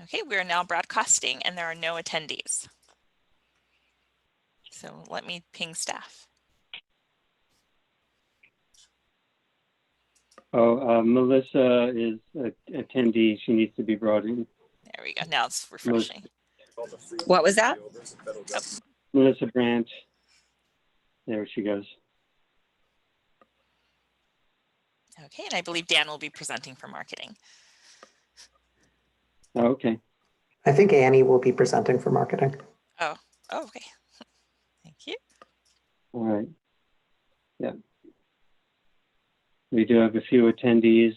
Okay, we are now broadcasting and there are no attendees. So let me ping staff. Oh, Melissa is an attendee. She needs to be brought in. There we go. Now it's refreshing. What was that? Oh. Melissa Branch. There she goes. Okay, and I believe Dan will be presenting for marketing. Oh, okay. I think Annie will be presenting for marketing. Oh, okay. Thank you. All right. Yeah. We do have a few attendees.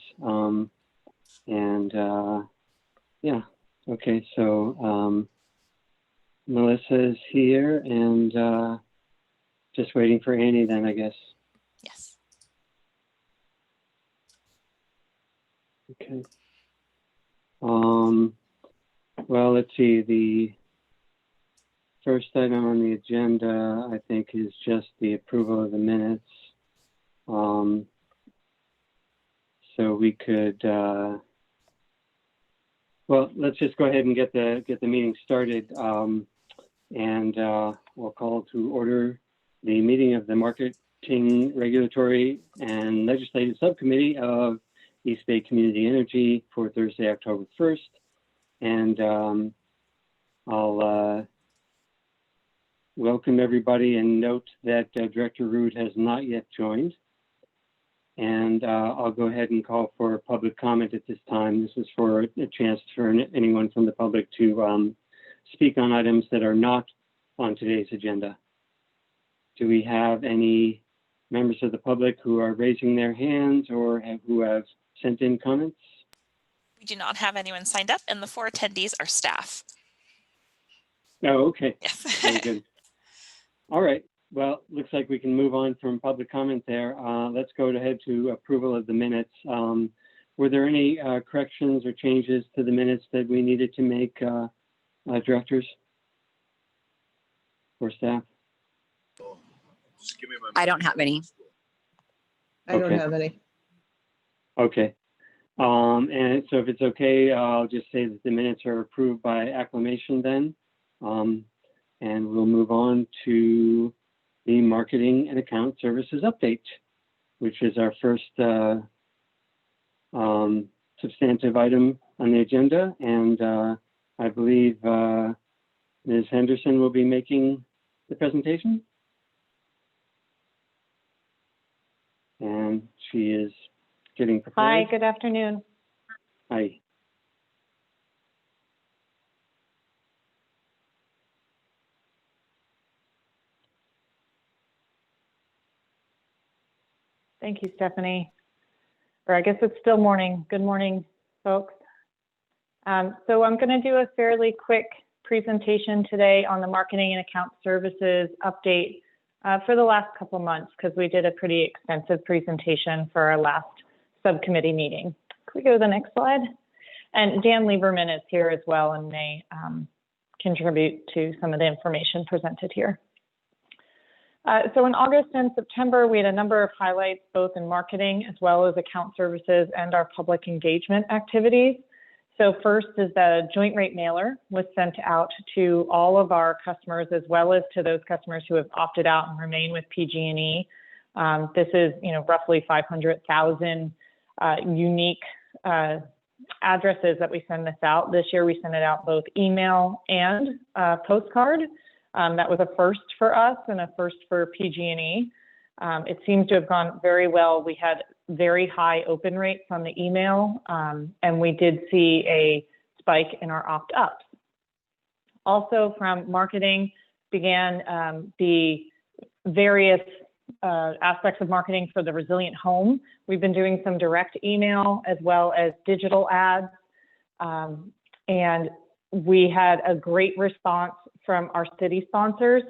Yeah. Okay, so Melissa is here and just waiting for Annie then, I guess. Yes. Okay. Well, let's see. The first item on the agenda, I think, is just the approval of the minutes. So we could, well, let's just go ahead and get the meeting started, and we'll call to order the meeting of the Marketing, Regulatory, and Legislative Subcommittee of East Bay Community Energy for Thursday, October 1st. And I'll welcome everybody and note that Director Rood has not yet joined. And I'll go ahead and call for public comment at this time. This is for a chance for anyone from the public to speak on items that are not on today's agenda. Do we have any members of the public who are raising their hands or who have sent in comments? We do not have anyone signed up, and the 4 attendees are staff. Oh, okay. Yes. Very good. All right. Well, looks like we can move on from public comment there. Let's go ahead to approval of the minutes. Were there any corrections or changes to the minutes that we needed to make, directors or staff? I don't have any. I don't have any. Okay. And so if it's okay, I'll just say that the minutes are approved by acclamation then. And we'll move on to the Marketing and Account Services update, which is our first substantive item on the agenda. And I believe Ms. Henderson will be making the presentation. And she is getting prepared. Hi, good afternoon. Hi. Thank you, Stephanie. Or I guess it's still morning. Good morning, folks. So I'm going to do a fairly quick presentation today on the Marketing and Account Services update for the last couple months, because we did a pretty extensive presentation for our last subcommittee meeting. Can we go to the next slide? And Dan Lieberman is here as well and may contribute to some of the information presented here. So in August and September, we had a number of highlights, both in marketing as well as account services and our public engagement activities. So first is the joint rate mailer was sent out to all of our customers, as well as to those customers who have opted out and remain with PG&E. This is, roughly 500,000 unique addresses that we send this out. This year, we sent it out both email and postcard. That was a first for us and a first for PG&E. It seems to have gone very well. We had very high open rates on the email, and we did see a spike in our opt-ups. Also from marketing began the various aspects of marketing for the resilient home. We've been doing some direct email as well as digital ads, and we had a great response from our city sponsors.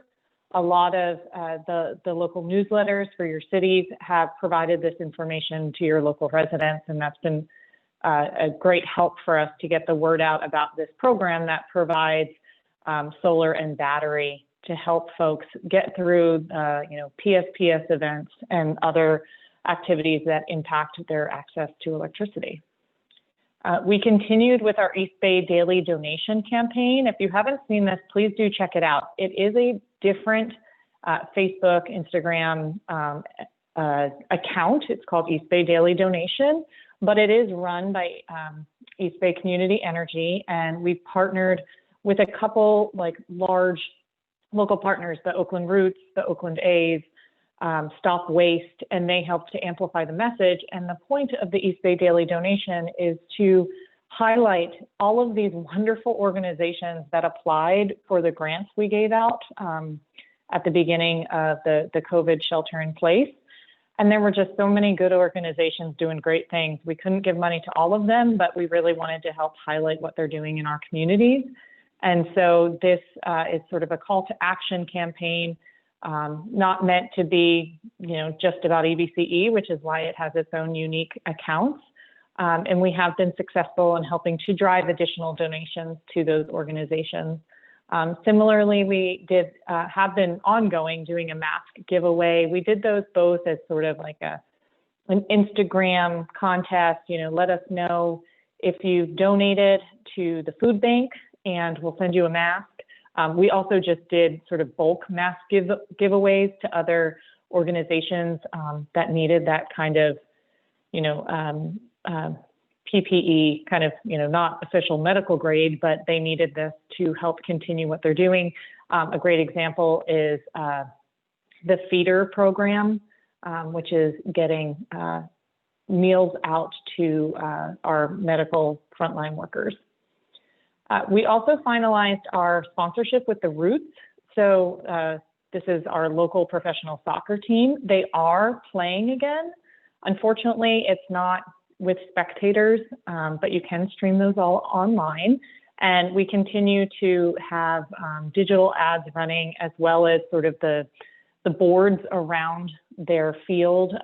A lot of the local newsletters for your cities have provided this information to your local residents, and that's been a great help for us to get the word out about this program that provides solar and battery to help folks get through PSPS events and other activities that impact their access to electricity. We continued with our East Bay Daily Donation campaign. If you haven't seen this, please do check it out. It is a different Facebook, Instagram account. It's called East Bay Daily Donation, but it is run by East Bay Community Energy, and we've partnered with a couple like large local partners, the Oakland Roots, the Oakland A's, Stop Waste, and they help to amplify the message. And the point of the East Bay Daily Donation is to highlight all of these wonderful organizations that applied for the grants we gave out at the beginning of the COVID shelter in place. And there were just so many good organizations doing great things. We couldn't give money to all of them, but we really wanted to help highlight what they're doing in our communities. And so this is sort of a call to action campaign, not meant to be, just about EBCE, which is why it has its own unique accounts. And we have been successful in helping to drive additional donations to those organizations. Similarly, we have been ongoing doing a mask giveaway. We did those both as sort of like an Instagram contest, let us know if you've donated to the food bank and we'll send you a mask. We also just did sort of bulk mask giveaways to other organizations that needed that kind of, PPE, kind of, not official medical grade, but they needed this to help continue what they're doing. A great example is the feeder program, which is getting meals out to our medical frontline workers. We also finalized our sponsorship with the Roots. So this is our local professional soccer team. They are playing again. Unfortunately, it's not with spectators, but you can stream those all online. And we continue to have digital ads running, as well as sort of the boards around their field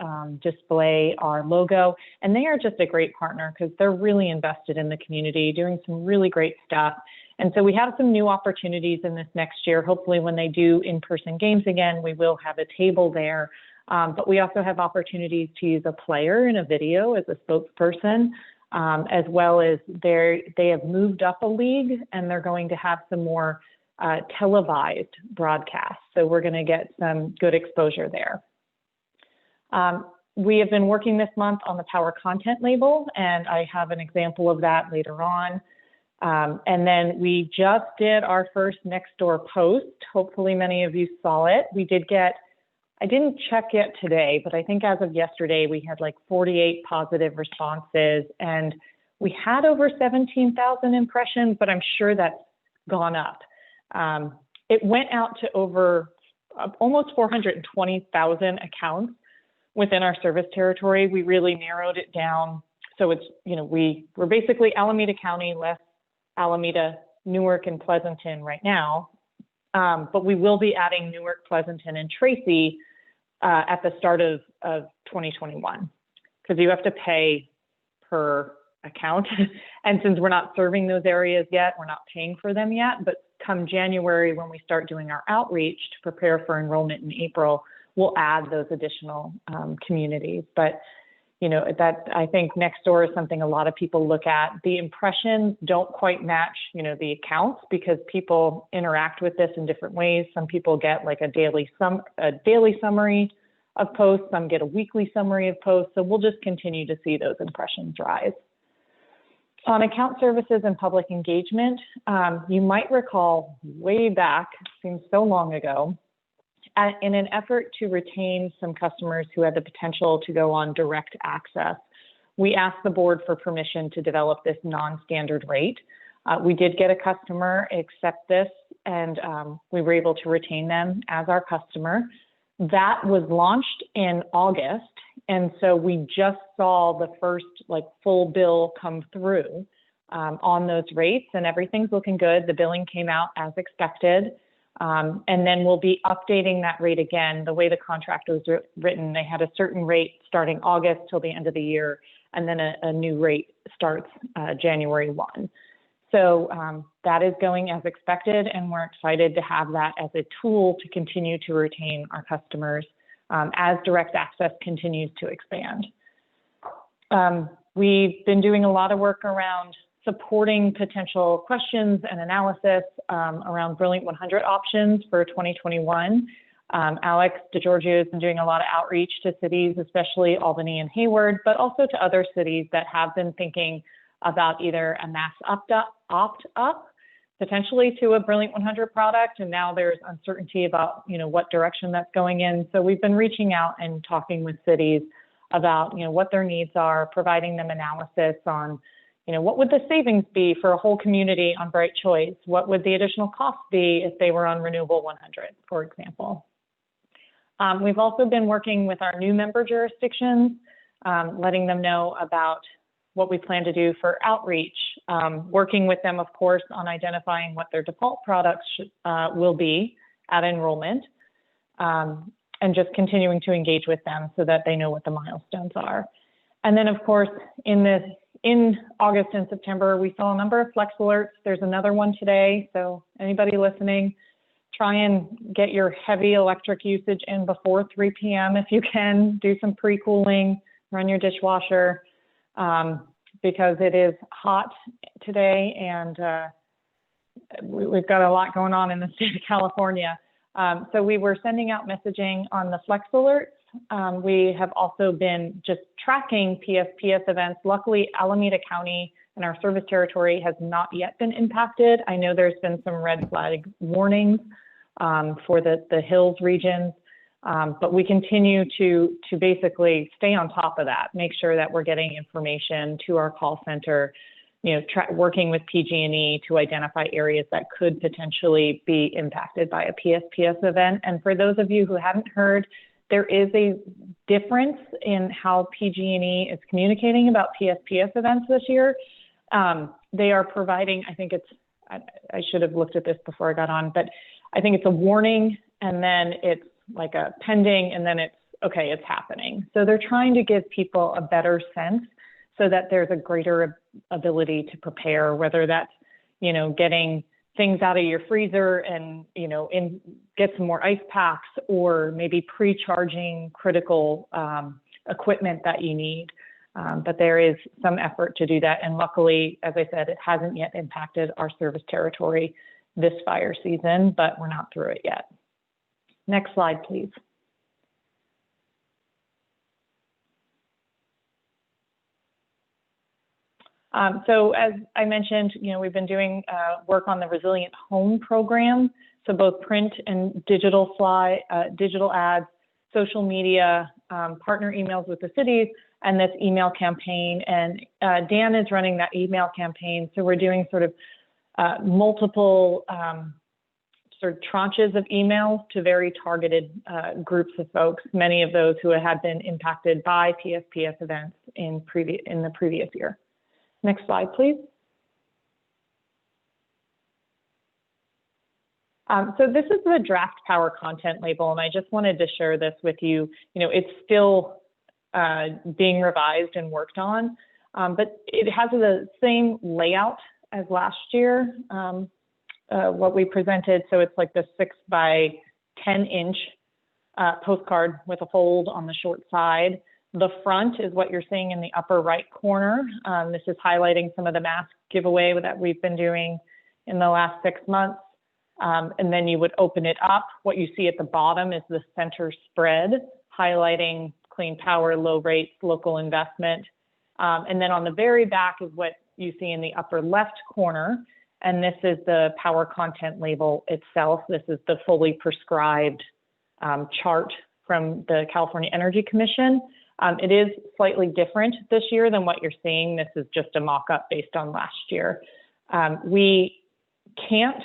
display our logo. And they are just a great partner because they're really invested in the community, doing some really great stuff. And so we have some new opportunities in this next year. Hopefully when they do in-person games again, we will have a table there. But we also have opportunities to use a player in a video as a spokesperson, as well as they have moved up a league and they're going to have some more televised broadcasts. So we're going to get some good exposure there. We have been working this month on the Power Content label, and I have an example of that later on. And then we just did our first Nextdoor post. Hopefully many of you saw it. We did get, I didn't check yet today, but I think as of yesterday, we had like 48 positive responses, and we had over 17,000 impressions, but I'm sure that's gone up. It went out to over almost 420,000 accounts within our service territory. We really narrowed it down. So it's, we're basically Alameda County, less Alameda, Newark, and Pleasanton right now. But we will be adding Newark, Pleasanton, and Tracy at the start of 2021, because you have to pay per account. And since we're not serving those areas yet, we're not paying for them yet. But come January, when we start doing our outreach to prepare for enrollment in April, we'll add those additional communities. But that, I think Nextdoor is something a lot of people look at. The impressions don't quite match, the accounts, because people interact with this in different ways. Some people get like a daily summary of posts. Some get a weekly summary of posts. So we'll just continue to see those impressions rise. On account services and public engagement, you might recall way back, seems so long ago, in an effort to retain some customers who had the potential to go on direct access, we asked the board for permission to develop this non-standard rate. We did get a customer accept this, and we were able to retain them as our customer. That was launched in August, and so we just saw the first full bill come through on those rates, and everything's looking good. The billing came out as expected. And then we'll be updating that rate again. The way the contract was written, they had a certain rate starting August till the end of the year, and then a new rate starts January 1. So that is going as expected, and we're excited to have that as a tool to continue to retain our customers as direct access continues to expand. We've been doing a lot of work around supporting potential questions and analysis around Brilliant 100 options for 2021. Alex DeGiorgio has been doing a lot of outreach to cities, especially Albany and Hayward, but also to other cities that have been thinking about either a mass opt-up, potentially to a Brilliant 100 product, and now there's uncertainty about what direction that's going in. So we've been reaching out and talking with cities about what their needs are, providing them analysis on what would the savings be for a whole community on Bright Choice? What would the additional cost be if they were on Renewable 100, for example? We've also been working with our new member jurisdictions, letting them know about what we plan to do for outreach, working with them, of course, on identifying what their default products will be at enrollment, and just continuing to engage with them so that they know what the milestones are. And then, of course, in August and September, we saw a number of flex alerts. There's another one today, so anybody listening, try and get your heavy electric usage in before 3 p.m. if you can. Do some pre-cooling, run your dishwasher, because it is hot today, and we've got a lot going on in the state of California. So we were sending out messaging on the flex alerts. We have also been just tracking PSPS events. Luckily, Alameda County and our service territory has not yet been impacted. I know there's been some red flag warnings for the Hills regions, but we continue to basically stay on top of that, make sure that we're getting information to our call center, working with PG&E to identify areas that could potentially be impacted by a PSPS event. And for those of you who hadn't heard, there is a difference in how PG&E is communicating about PSPS events this year. They are providing, I should have looked at this before I got on, but I think it's a warning, and then it's like a pending, and then it's, okay, it's happening. So they're trying to give people a better sense so that there's a greater ability to prepare, whether that's, getting things out of your freezer and, get some more ice packs, or maybe pre-charging critical equipment that you need. But there is some effort to do that. And luckily, as I said, it hasn't yet impacted our service territory this fire season, but we're not through it yet. Next slide, please. So as I mentioned, we've been doing work on the Resilient Home program. So both print and digital ads, social media, partner emails with the cities, and this email campaign. And Dan is running that email campaign. So we're doing sort of multiple sort of tranches of emails to very targeted groups of folks, many of those who had been impacted by PSPS events in the previous year. Next slide, please. So this is the draft power content label, and I just wanted to share this with you. It's still being revised and worked on, but it has the same layout as last year, what we presented. So it's like the 6 by 10-inch postcard with a fold on the short side. The front is what you're seeing in the upper right corner. This is highlighting some of the mask giveaway that we've been doing in the last 6 months. And then you would open it up. What you see at the bottom is the center spread, highlighting clean power, low rates, local investment. And then on the very back is what you see in the upper left corner. And this is the power content label itself. This is the fully prescribed chart from the California Energy Commission. It is slightly different this year than what you're seeing. This is just a mock-up based on last year. We can't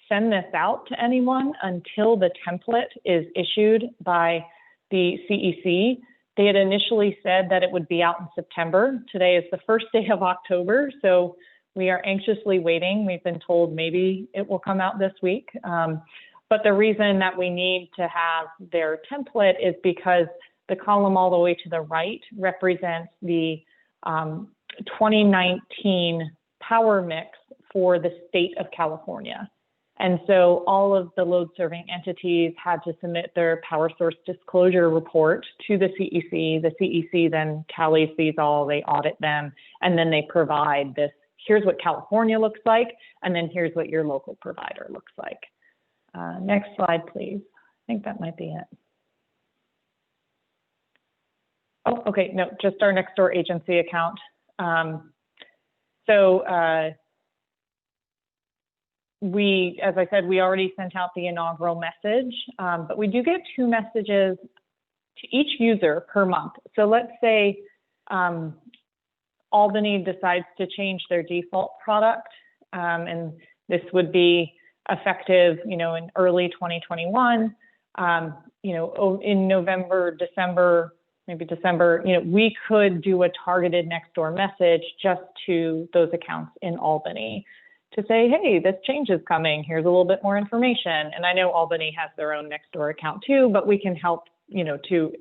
send this out to anyone until the template is issued by the CEC. They had initially said that it would be out in September. Today is the first day of October, so we are anxiously waiting. We've been told maybe it will come out this week. But the reason that we need to have their template is because the column all the way to the right represents the 2019 power mix for the state of California. And so all of the load serving entities had to submit their power source disclosure report to the CEC. The CEC then tallies these all, they audit them, and then they provide this, here's what California looks like, and then here's what your local provider looks like. Next slide, please. I think that might be it. Oh, okay, no, just our Nextdoor agency account. We, as I said, we already sent out the inaugural message, but we do get 2 messages to each user per month. So let's say Albany decides to change their default product, and this would be effective, in early 2021. In November, December, maybe December, we could do a targeted Nextdoor message just to those accounts in Albany to say, hey, this change is coming. Here's a little bit more information. And I know Albany has their own Nextdoor account too, but we can help, to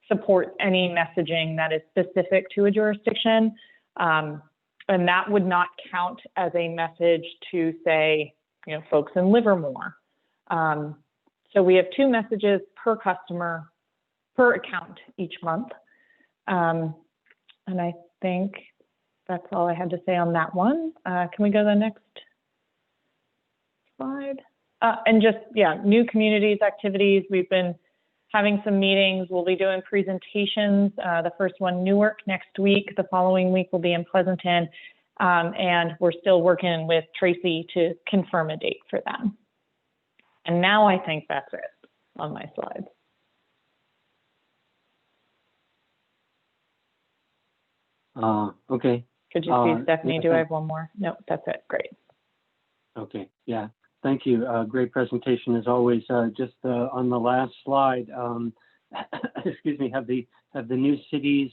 support any messaging that is specific to a jurisdiction. And that would not count as a message to say, folks in Livermore. So we have 2 messages per customer, per account each month. And I think that's all I had to say on that one. Can we go to the next slide? And just, new communities activities. We've been having some meetings. We'll be doing presentations. The first one, Newark, next week. The following week will be in Pleasanton. And we're still working with Tracy to confirm a date for them. And now I think that's it on my slides. Okay. Could you see, Stephanie, do I have one more? No, that's it. Great. Okay. Yeah. Thank you. Great presentation as always. Just on the last slide, excuse me, have the new cities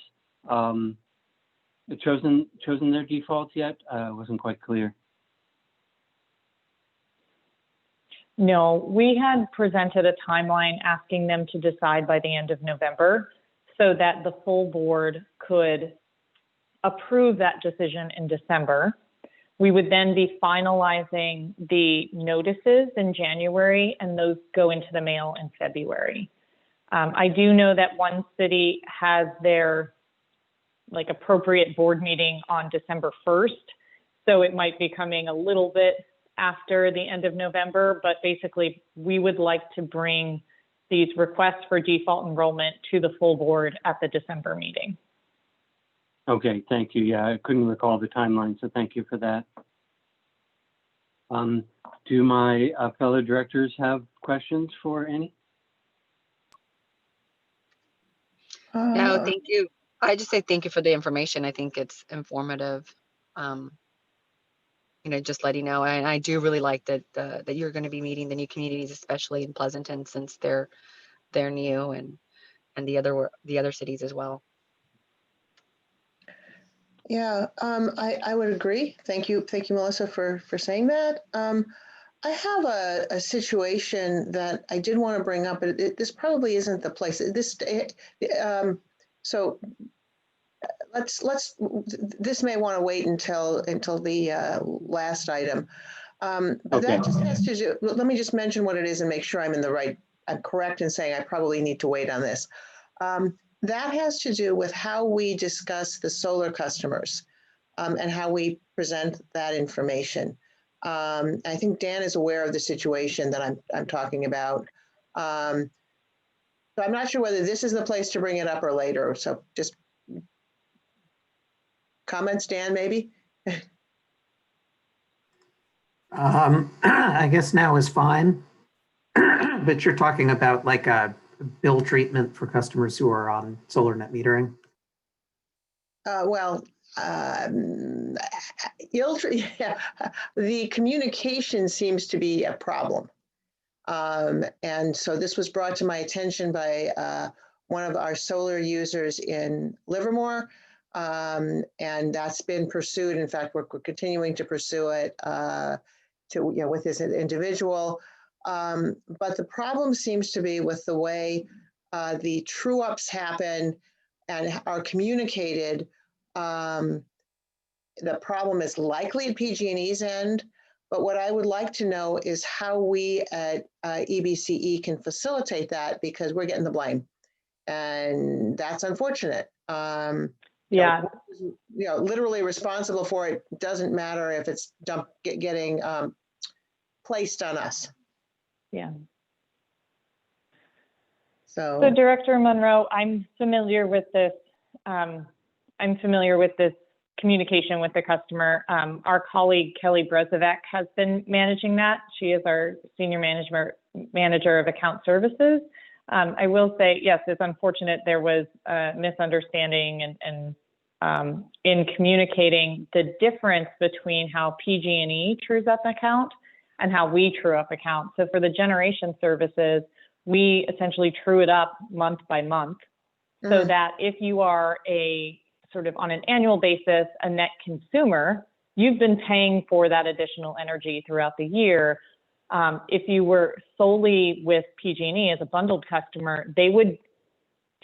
chosen their defaults yet? Wasn't quite clear. No, we had presented a timeline asking them to decide by the end of November so that the full board could approve that decision in December. We would then be finalizing the notices in January, and those go into the mail in February. I do know that one city has their appropriate board meeting on December 1st. So it might be coming a little bit after the end of November, but basically we would like to bring these requests for default enrollment to the full board at the December meeting. Okay, thank you. Yeah, I couldn't recall the timeline, so thank you for that. Do my fellow directors have questions for Annie? No, thank you. I just say thank you for the information. I think it's informative. Just letting you know, and I do really like that that you're going to be meeting the new communities, especially in Pleasanton, since they're new, and the other cities as well. Yeah, I would agree. Thank you, Melissa, for saying that. I have a situation that I did want to bring up, but this probably isn't the place. So this may want to wait until the last item. But Okay. that just has to do. Let me just mention what it is and make sure I'm correct in saying I probably need to wait on this. That has to do with how we discuss the solar customers and how we present that information. I think Dan is aware of the situation that I'm talking about. So I'm not sure whether this is the place to bring it up or later. So just comments, Dan, maybe? I guess now is fine. But you're talking about like a bill treatment for customers who are on solar net metering? The communication seems to be a problem. And so this was brought to my attention by one of our solar users in Livermore. And that's been pursued. In fact, we're continuing to pursue it with this individual. But the problem seems to be with the way the true ups happen and are communicated. The problem is likely at PG&E's end, But what I would like to know is how we at EBCE can facilitate that, because we're getting the blame. And that's unfortunate. Yeah. Literally responsible for it doesn't matter if it's getting placed on us. Yeah. So Director Monroe, I'm familiar with this. Communication with the customer. Our colleague Kelly Brezovec has been managing that. She is our senior manager of account services. I will say, yes, it's unfortunate there was a misunderstanding and in communicating the difference between how PG&E trues up account and how we true up account. So for the generation services, we essentially true it up month by month, so that if you are a sort of on an annual basis, a net consumer, you've been paying for that additional energy throughout the year. If you were solely with PG&E as a bundled customer, they would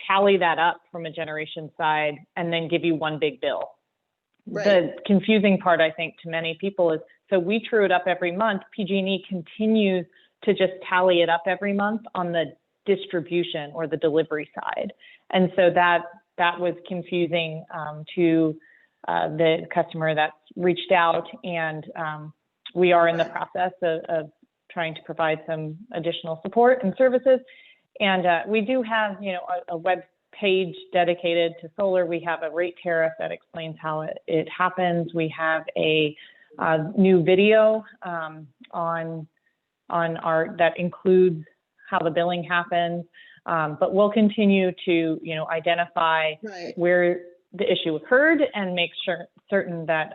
tally that up from a generation side and then give you one big bill. Right. The confusing part, I think, to many people is, so we true it up every month. PG&E continues to just tally it up every month on the distribution or the delivery side. And so that was confusing to the customer that's reached out, and we are in the process of trying to provide some additional support and services. And we do have, a web page dedicated to solar. We have a rate tariff that explains how it happens. We have a new video on our that includes how the billing happens. But we'll continue to, identify where the issue occurred and make certain that,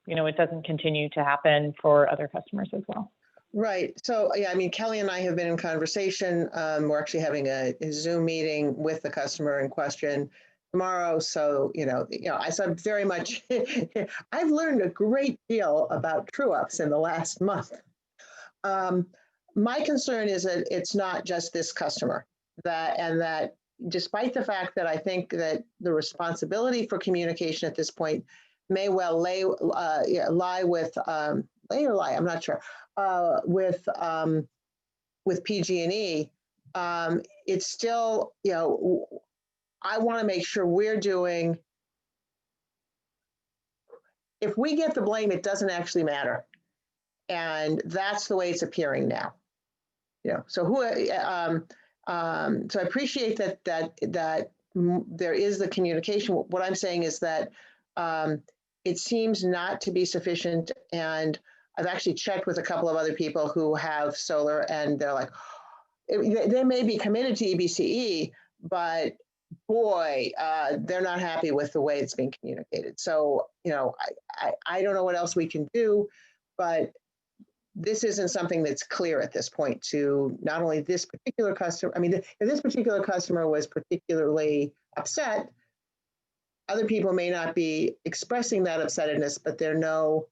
it doesn't continue to happen for other customers as well. Right. So, yeah, I mean, Kelly and I have been in conversation. We're actually having a Zoom meeting with the customer in question tomorrow. So, I said very much, I've learned a great deal about true ups in the last month. My concern is that it's not just this customer, that despite the fact that I think that the responsibility for communication at this point may well lie with I'm not sure, with PG&E, it's still, I want to make sure we're doing, if we get the blame, it doesn't actually matter. And that's the way it's appearing now. So so I appreciate that there is the communication. What I'm saying is that it seems not to be sufficient, and I've actually checked with a couple of other people who have solar, and they're like, they may be committed to EBCE, but boy, they're not happy with the way it's being communicated. So, I don't know what else we can do, but this isn't something that's clear at this point to not only this particular customer. I mean, if this particular customer was particularly upset, other people may not be expressing that upsetness, but they're no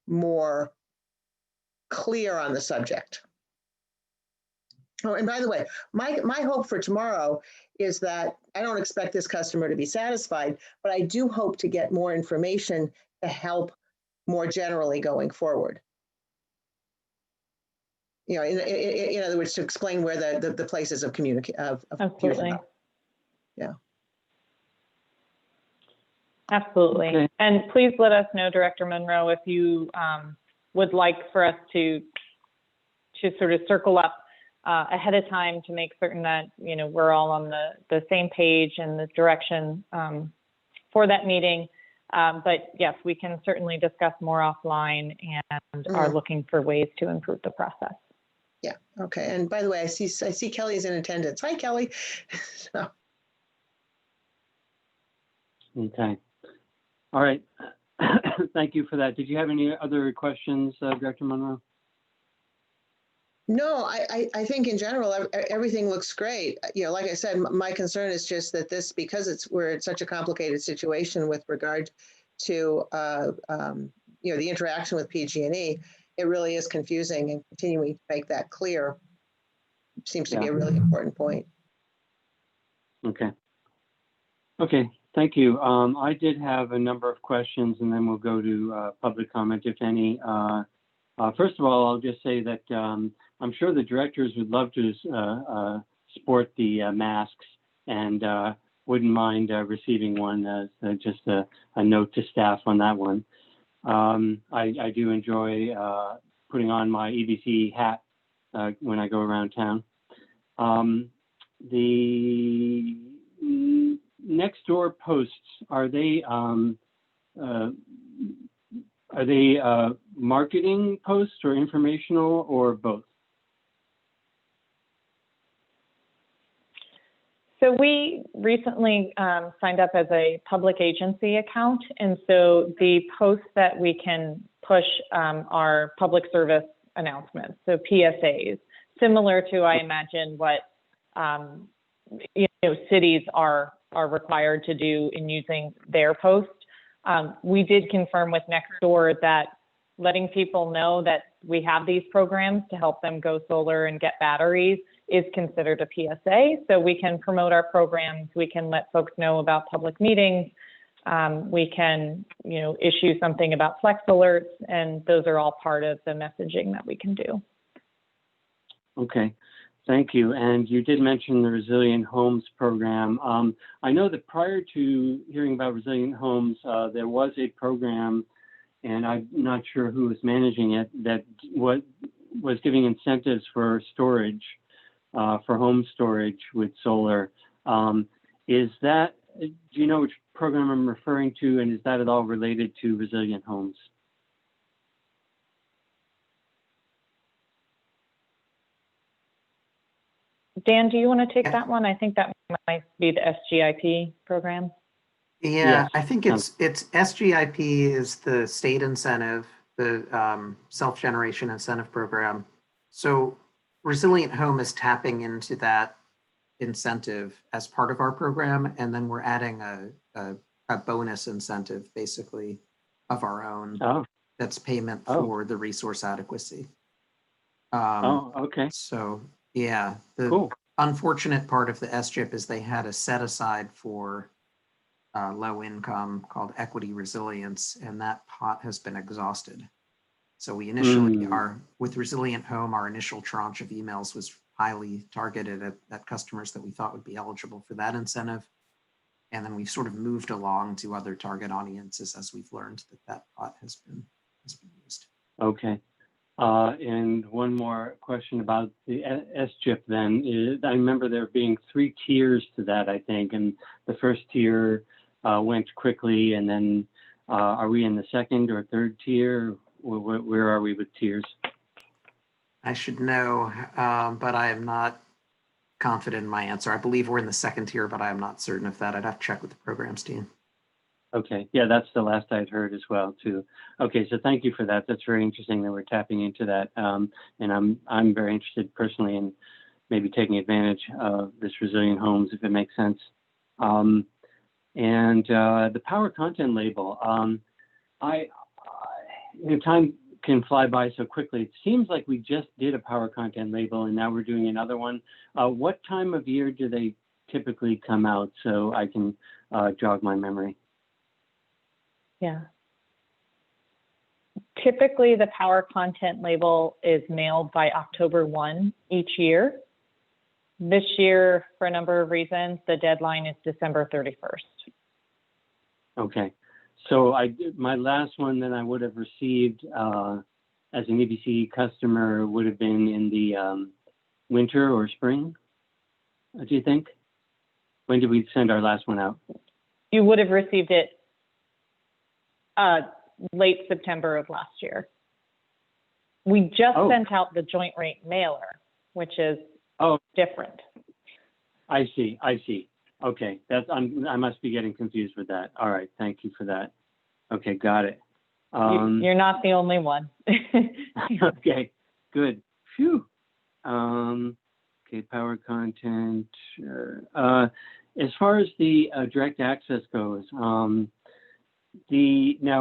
more clear on the subject. Oh, and by the way, my hope for tomorrow is that I don't expect this customer to be satisfied, but I do hope to get more information to help more generally going forward. In other words, to explain where the places of communication of Absolutely. Yeah. Absolutely. Okay. And please let us know, Director Monroe, if you would like for us to sort of circle up ahead of time to make certain that, we're all on the same page and the direction for that meeting. But yes, we can certainly discuss more offline and are looking for ways to improve the process. Yeah. Okay. And by the way, I see Kelly's in attendance. Hi, Kelly. So. Okay. All right. Thank you for that. Did you have any other questions, Director Monroe? No, I think in general, everything looks great. Like I said, my concern is just that because we're in such a complicated situation with regard to, the interaction with PG&E, it really is confusing, and continuing to make that clear seems to be a really important point. Okay. Okay. Thank you. I did have a number of questions, and then we'll go to public comment, if any. First of all, I'll just say that I'm sure the directors would love to sport the masks and wouldn't mind receiving one as just a note to staff on that one. I do enjoy putting on my EBC hat when I go around town. The Nextdoor posts, are they marketing posts or informational or both? So we recently signed up as a public agency account. And so the posts that we can push are public service announcements, so PSAs, similar to, I imagine, what cities are required to do in using their post. We did confirm with Nextdoor that letting people know that we have these programs to help them go solar and get batteries is considered a PSA. So we can promote our programs, we can let folks know about public meetings, we can, issue something about flex alerts, and those are all part of the messaging that we can do. Okay, thank you. And you did mention the Resilient Homes program. I know that prior to hearing about Resilient Homes, there was a program, and I'm not sure who was managing it, that was giving incentives for storage, for home storage with solar. Is that, do you know which program I'm referring to, and is that at all related to Resilient Homes? Dan, do you want to take that one? I think that might be the SGIP program. Yeah, Yes. I think it's SGIP is the state incentive, the self-generation incentive program. So Resilient Home is tapping into that incentive as part of our program, and then we're adding a bonus incentive, basically, of our own. That's payment for the resource adequacy. Okay. So yeah, the Cool. unfortunate part of the SGIP is they had a set aside for low income called equity resilience, and that pot has been exhausted. So we initially with Resilient Home, our initial tranche of emails was highly targeted at customers that we thought would be eligible for that incentive. And then we've sort of moved along to other target audiences as we've learned that pot has been used. Okay. And one more question about the SGIP then. I remember there being 3 tiers to that, I think, and the first tier went quickly, and then are we in the second or third tier? Where are we with tiers? I should know, but I am not confident in my answer. I believe we're in the second tier, but I am not certain of that. I'd have to check with the programs team. Okay, yeah, that's the last I'd heard as well too. Okay, so thank you for that. That's very interesting that we're tapping into that, and I'm very interested personally in maybe taking advantage of this Resilient Homes if it makes sense. And the power content label, time can fly by so quickly. It seems like we just did a power content label and now we're doing another one. What time of year do they typically come out so I can jog my memory? Yeah. Typically, the power content label is mailed by October 1 each year. This year, for a number of reasons, the deadline is December 31st. Okay. So my last one that I would have received as an EBC customer would have been in the winter or spring, do you think? When did we send our last one out? You would have received it late September of last year. We just sent out the joint rate mailer, which is different. I see. Okay, I must be getting confused with that. All right, thank you for that. Okay, got it. You're not the only one. Okay, good. Phew. Okay, power content. As far as the direct access goes, now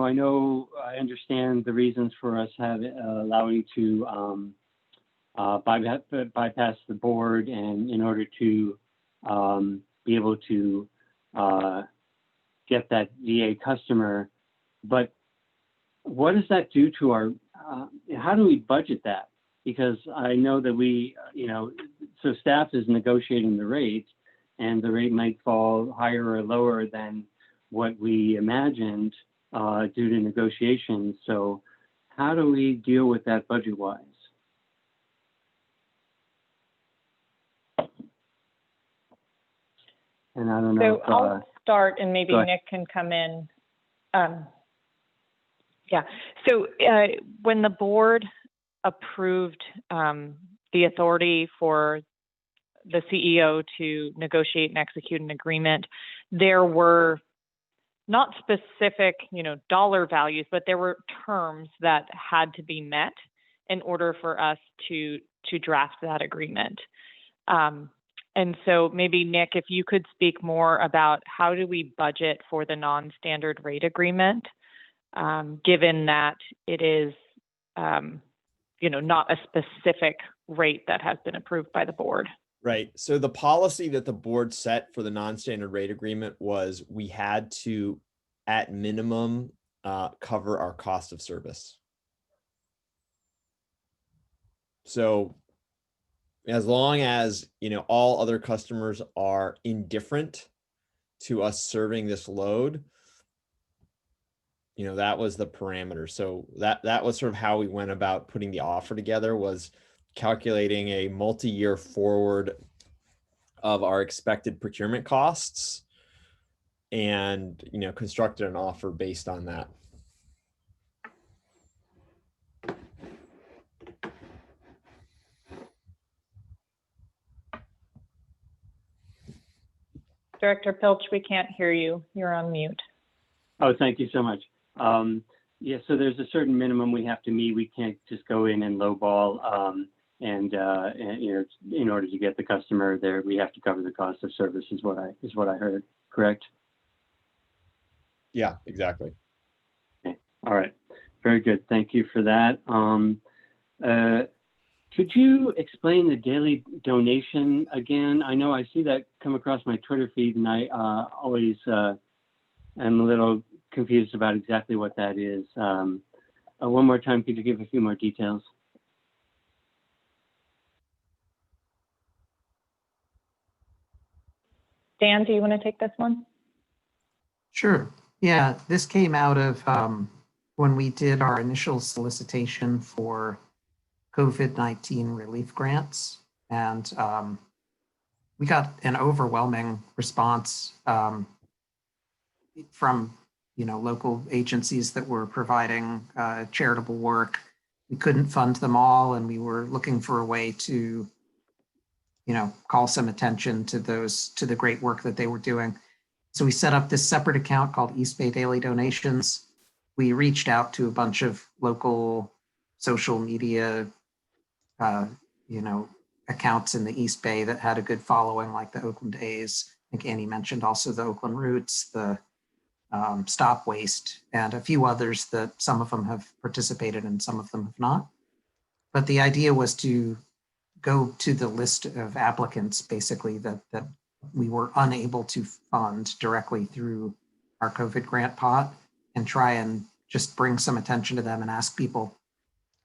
I understand the reasons for us allowing to bypass the board, and in order to be able to get that VA customer. But what does that do to how do we budget that? Because I know that we, so staff is negotiating the rate, and the rate might fall higher or lower than what we imagined due to negotiations. So how do we deal with that budget-wise? And I don't know. So I'll start, and maybe Nick can come in. Yeah. So when the board approved the authority for the CEO to negotiate and execute an agreement, there were not specific, dollar values, but there were terms that had to be met in order for us to draft that agreement. And so maybe Nick, if you could speak more about how do we budget for the non-standard rate agreement, given that it is, not a specific rate that has been approved by the board. Right. So the policy that the board set for the non-standard rate agreement was we had to, at minimum, cover our cost of service. So as long as, all other customers are indifferent to us serving this load, that was the parameter. So that was sort of how we went about putting the offer together, was calculating a multi-year forward of our expected procurement costs and, constructed an offer based on that. Director Pilch, we can't hear you. You're on mute. Oh, thank you so much. Yeah, so there's a certain minimum we have to meet. We can't just go in and lowball, and in order to get the customer there, we have to cover the cost of service. Is what I heard. Correct? Yeah, exactly. Okay. All right. Very good. Thank you for that. Could you explain the daily donation again? I know I see that come across my Twitter feed, and I always am a little confused about exactly what that is. One more time, could you give a few more details? Dan, do you want to take this one? Sure. Yeah, this came out of when we did our initial solicitation for COVID-19 relief grants, and we got an overwhelming response from local agencies that were providing charitable work. We couldn't fund them all, and we were looking for a way to call some attention to the great work that they were doing. So we set up this separate account called East Bay Daily Donations. We reached out to a bunch of local social media accounts in the East Bay that had a good following, like the Oakland A's. I think Annie mentioned also the Oakland Roots, the Stop Waste, and a few others that some of them have participated and some of them have not. But the idea was to go to the list of applicants, basically, that we were unable to fund directly through our COVID grant pot, and try and just bring some attention to them and ask people,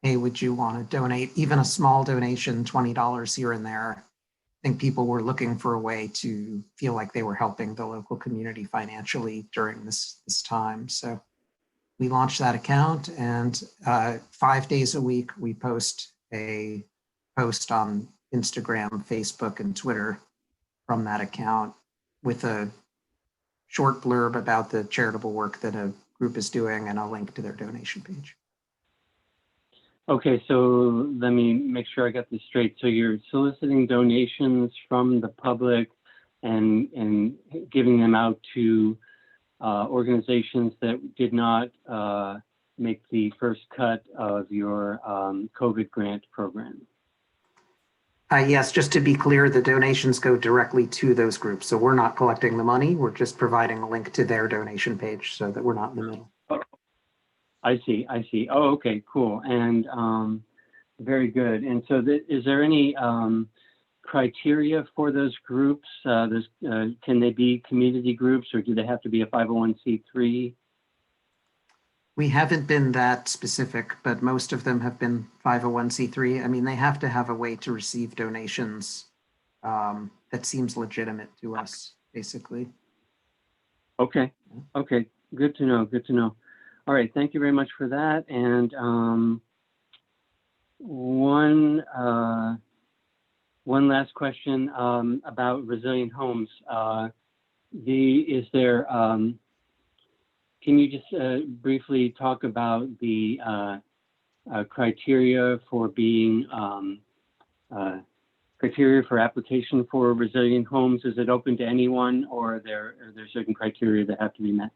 hey, would you want to donate even a small donation, $20 here and there? I think people were looking for a way to feel like they were helping the local community financially during this time. So we launched that account, and 5 days a week, we post a post on Instagram, Facebook, and Twitter from that account with a short blurb about the charitable work that a group is doing and a link to their donation page. Okay, so let me make sure I got this straight. So you're soliciting donations from the public and giving them out to organizations that did not make the first cut of your COVID grant program. Yes, just to be clear, the donations go directly to those groups. So we're not collecting the money. We're just providing a link to their donation page so that we're not in the middle. I see. Oh, okay, cool. And very good. And so is there any criteria for those groups? Can they be community groups, or do they have to be a 501c3? We haven't been that specific, but most of them have been 501c3. I mean, they have to have a way to receive donations that seems legitimate to us, basically. Okay. Okay. Good to know. Good to know. All right. Thank you very much for that. And one last question about resilient homes. Can you just briefly talk about the criteria for being criteria for application for resilient homes? Is it open to anyone, or are there certain criteria that have to be met?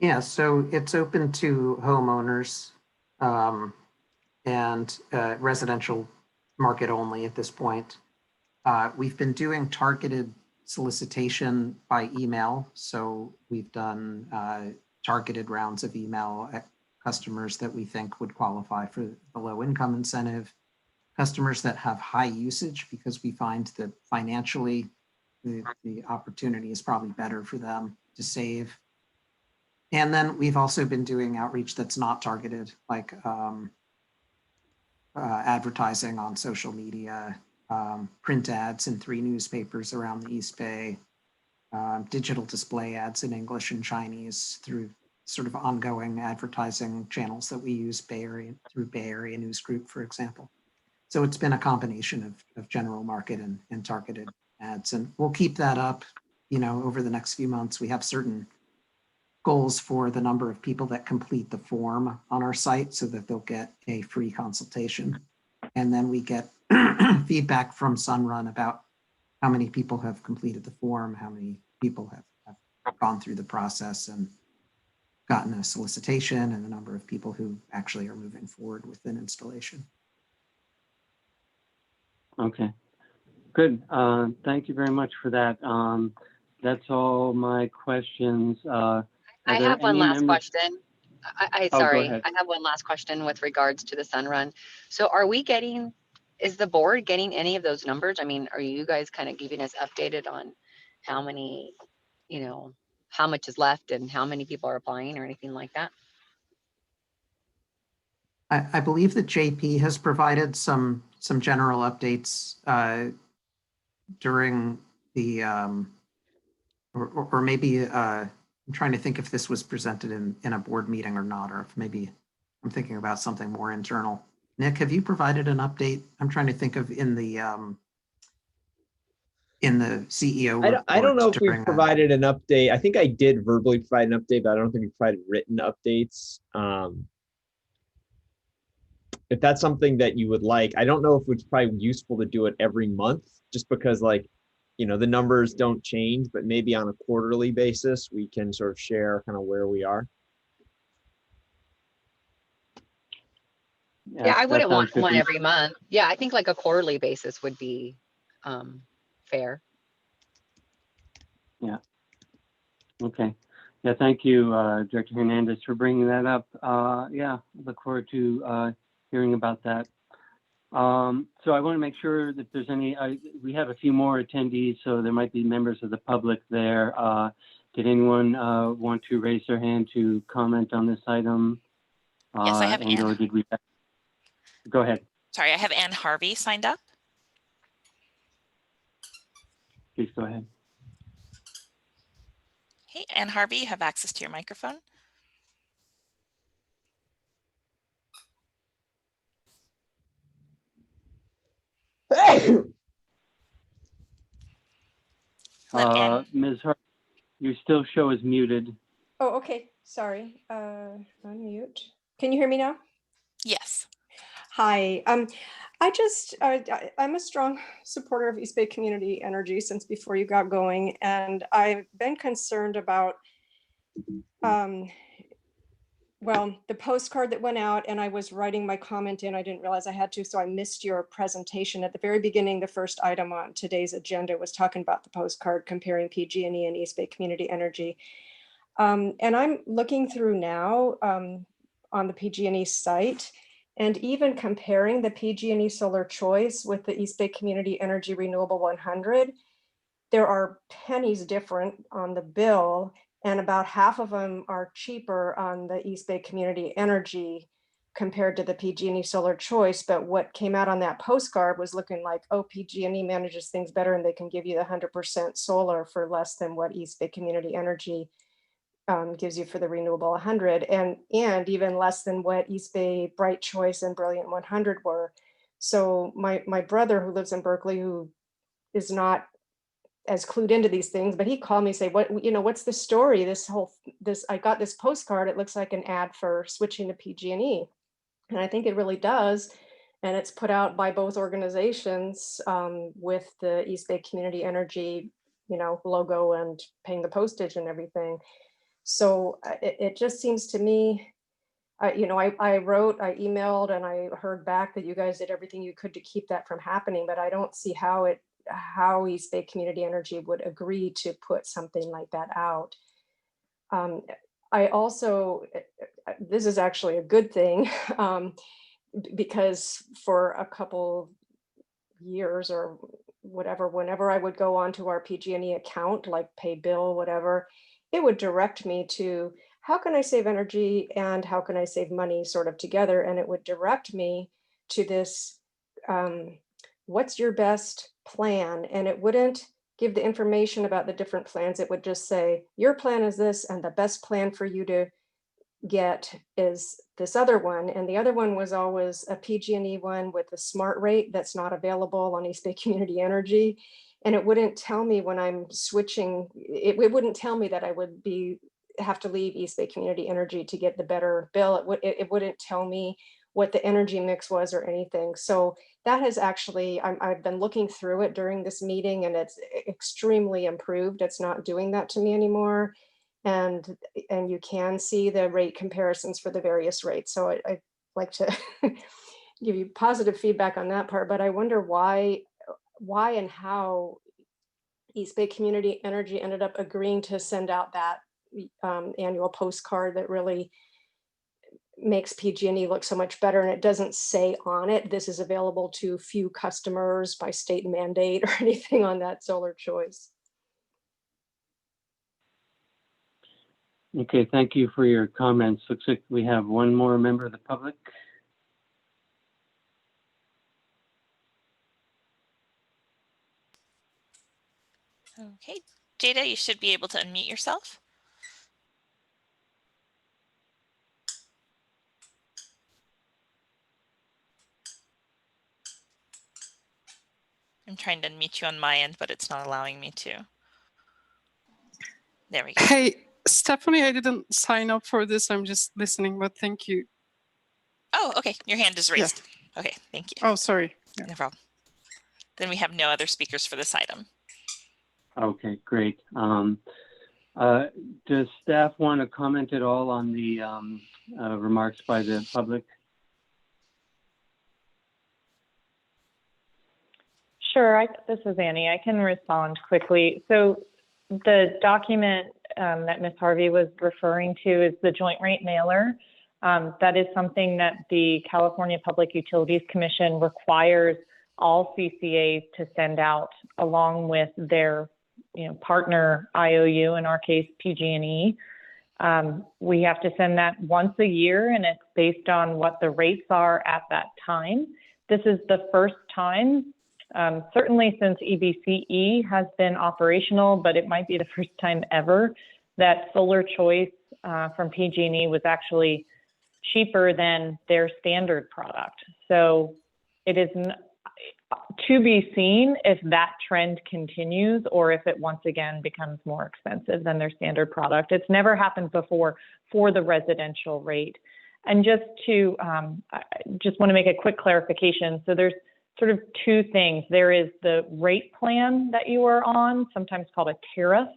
Yeah, so it's open to homeowners and residential market only at this point. We've been doing targeted solicitation by email. So we've done targeted rounds of email at customers that we think would qualify for the low income incentive, customers that have high usage, because we find that financially the opportunity is probably better for them to save. And then we've also been doing outreach that's not targeted, like advertising on social media, print ads in 3 newspapers around the East Bay, digital display ads in English and Chinese through sort of ongoing advertising channels that we use through Bay Area News Group, for example. So it's been a combination of general market and targeted ads, and we'll keep that up, over the next few months. We have certain goals for the number of people that complete the form on our site so that they'll get a free consultation. And then we get feedback from Sunrun about how many people have completed the form, how many people have gone through the process and gotten a solicitation, and the number of people who actually are moving forward with an installation. Okay, good. Thank you very much for that. That's all my questions. I have one last question. Go Sorry, ahead. I have one last question with regards to the Sunrun. So is the board getting any of those numbers? I mean, are you guys kind of giving us updated on how many, how much is left and how many people are applying or anything like that? I believe that JP has provided some general updates during the, or maybe I'm trying to think if this was presented in a board meeting or not, or if maybe I'm thinking about something more internal. Nick, have you provided an update? I'm trying to think of in the CEO. I don't know if we provided an update. I think I did verbally provide an update, but I don't think we provided written updates. If that's something that you would like, I don't know if it's probably useful to do it every month, just because the numbers don't change, but maybe on a quarterly basis, we can sort of share kind of where we are. Yeah, I wouldn't want one every month. Yeah, I think like a quarterly basis would be fair. Yeah. Okay. Yeah, thank you, Director Hernandez, for bringing that up. Yeah, look forward to hearing about that. So I want to make sure that there's we have a few more attendees, so there might be members of the public there. Did anyone want to raise their hand to comment on this item? Yes, I have Ann. Or did we? Go ahead. Sorry, I have Ann Harvey signed up. Please go ahead. Hey, Ann Harvey, you have access to your microphone. Ms. Hart, you still show as muted. Oh, okay. Sorry. Unmute. Can you hear me now? Yes. Hi. I'm a strong supporter of East Bay Community Energy since before you got going, and I've been concerned about the postcard that went out, and I was writing my comment in. I didn't realize I had to, so I missed your presentation. At the very beginning, the first item on today's agenda was talking about the postcard comparing PG&E and East Bay Community Energy. And I'm looking through now on the PG&E site, and even comparing the PG&E Solar Choice with the East Bay Community Energy Renewable 100, there are pennies different on the bill, and about half of them are cheaper on the East Bay Community Energy compared to the PG&E Solar Choice. But what came out on that postcard was looking like, oh, PG&E manages things better and they can give you the 100% solar for less than what East Bay Community Energy gives you for the renewable 100, and even less than what East Bay Bright Choice and Brilliant 100 were. So my brother, who lives in Berkeley, who is not as clued into these things, but he called me and say, what's the story? I got this postcard. It looks like an ad for switching to PG&E. And I think it really does. And it's put out by both organizations with the East Bay Community Energy, logo and paying the postage and everything. So it just seems to me, I emailed and I heard back that you guys did everything you could to keep that from happening, but I don't see how East Bay Community Energy would agree to put something like that out. I also, this is actually a good thing, because for a couple years or whatever, whenever I would go onto our PG&E account, like pay bill, whatever, it would direct me to how can I save energy and how can I save money sort of together. And it would direct me to this, what's your best plan? And it wouldn't give the information about the different plans. It would just say, your plan is this, and the best plan for you to get is this other one. And the other one was always a PG&E one with a smart rate that's not available on East Bay Community Energy. And it wouldn't tell me when I'm switching, it wouldn't tell me that I would have to leave East Bay Community Energy to get the better bill. It wouldn't tell me what the energy mix was or anything. So that has actually, I've been looking through it during this meeting and it's extremely improved. It's not doing that to me anymore. And you can see the rate comparisons for the various rates. So I'd like to give you positive feedback on that part, but I wonder why and how East Bay Community Energy ended up agreeing to send out that annual postcard that really makes PG&E look so much better. And it doesn't say on it, this is available to few customers by state mandate or anything on that Solar Choice. Okay, thank you for your comments. Looks like we have one more member of the public. Okay, Jada, you should be able to unmute yourself. I'm trying to unmute you on my end, but it's not allowing me to. There we go. Hey, Stephanie, I didn't sign up for this. I'm just listening, but thank you. Oh, okay. Your hand is raised. Yeah. Okay, thank you. Oh, sorry. Yeah. No problem. Then we have no other speakers for this item. Okay, great. Does staff want to comment at all on the remarks by the public? Sure, this is Annie. I can respond quickly. So the document that Ms. Harvey was referring to is the joint rate mailer. That is something that the California Public Utilities Commission requires all CCAs to send out along with their partner IOU, in our case, PG&E. We have to send that once a year, and it's based on what the rates are at that time. This is the first time, certainly since EBCE has been operational, but it might be the first time ever that Solar Choice from PG&E was actually cheaper than their standard product. So it is to be seen if that trend continues or if it once again becomes more expensive than their standard product. It's never happened before for the residential rate. And just to, just want to make a quick clarification. So there's sort of two things. There is the rate plan that you are on, sometimes called a tariff.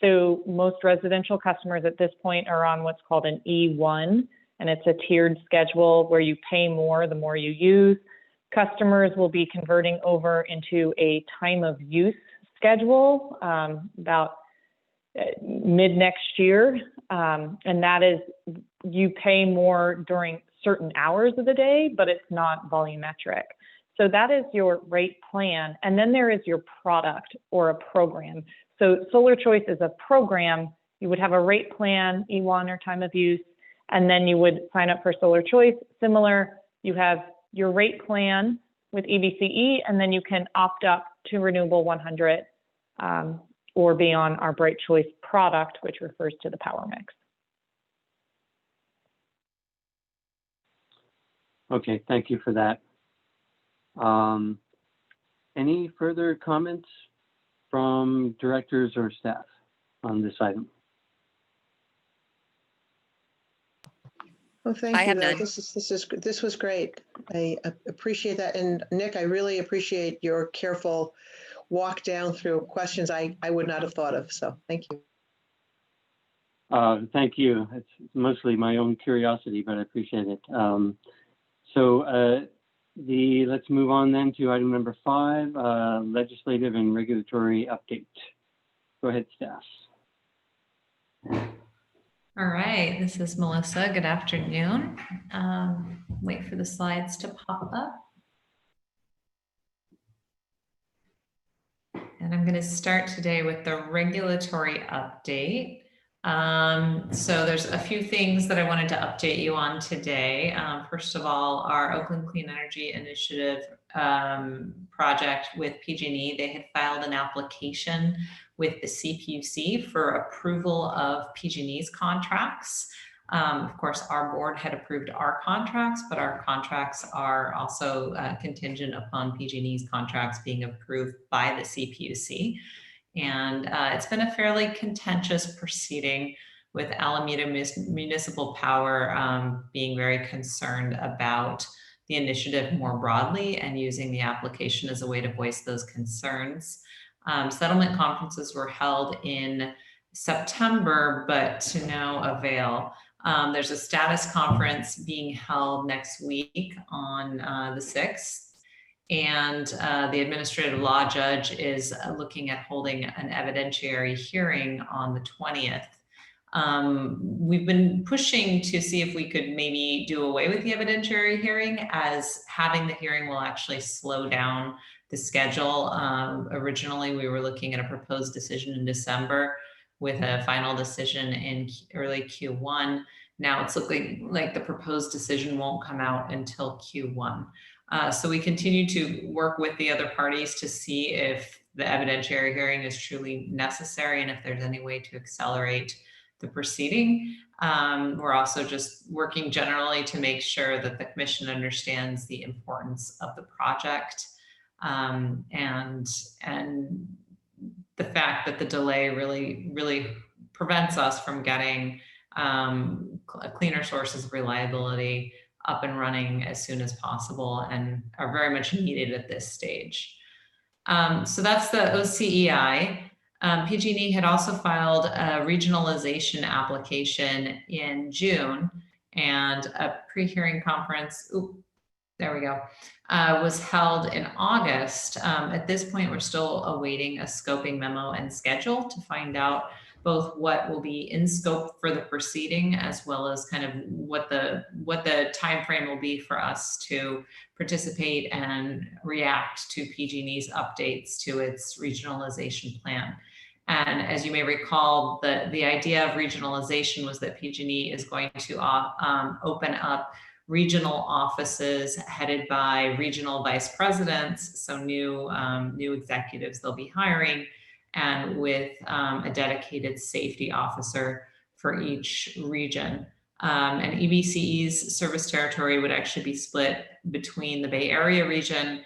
So most residential customers at this point are on what's called an E1, and it's a tiered schedule where you pay more the more you use. Customers will be converting over into a time of use schedule about mid next year. And that is, you pay more during certain hours of the day, but it's not volumetric. So that is your rate plan. And then there is your product or a program. So Solar Choice is a program. you would have a rate plan, E1 or time of use, and then you would sign up for Solar Choice. Similar, you have your rate plan with EBCE, and then you can opt up to Renewable 100 or be on our Bright Choice product, which refers to the power mix. Okay, thank you for that. Any further comments from directors or staff on this item? Well, thank I you. have though. none. This was great. I appreciate that. And Nick, I really appreciate your careful walk down through questions I would not have thought of. So thank you. Thank you. It's mostly my own curiosity, but I appreciate it. Let's move on then to item number 5, legislative and regulatory update. Go ahead, staff. All right, this is Melissa. Good afternoon. Wait for the slides to pop up. And I'm going to start today with the regulatory update. So there's a few things that I wanted to update you on today. First of all, our Oakland Clean Energy Initiative project with PG&E, they had filed an application with the CPUC for approval of PG&E's contracts. Of course, our board had approved our contracts, but our contracts are also contingent upon PG&E's contracts being approved by the CPUC. And it's been a fairly contentious proceeding, with Alameda Municipal Power being very concerned about the initiative more broadly and using the application as a way to voice those concerns. Settlement conferences were held in September, but to no avail. There's a status conference being held next week on the 6th. And the administrative law judge is looking at holding an evidentiary hearing on the 20th. We've been pushing to see if we could maybe do away with the evidentiary hearing, as having the hearing will actually slow down the schedule. Originally, we were looking at a proposed decision in December with a final decision in early Q1. Now it's looking like the proposed decision won't come out until Q1. So we continue to work with the other parties to see if the evidentiary hearing is truly necessary and if there's any way to accelerate the proceeding. We're also just working generally to make sure that the commission understands the importance of the project, and the fact that the delay really prevents us from getting cleaner sources of reliability up and running as soon as possible, and are very much needed at this stage. So that's the OCEI. PG&E had also filed a regionalization application in June, and a pre-hearing conference, there we go, was held in August. At this point, we're still awaiting a scoping memo and schedule to find out both what will be in scope for the proceeding, as well as kind of what the time frame will be for us to participate and react to PG&E's updates to its regionalization plan. And as you may recall, the idea of regionalization was that PG&E is going to open up regional offices headed by regional vice presidents, so new executives they'll be hiring, and with a dedicated safety officer for each region. And EBCE's service territory would actually be split between the Bay Area region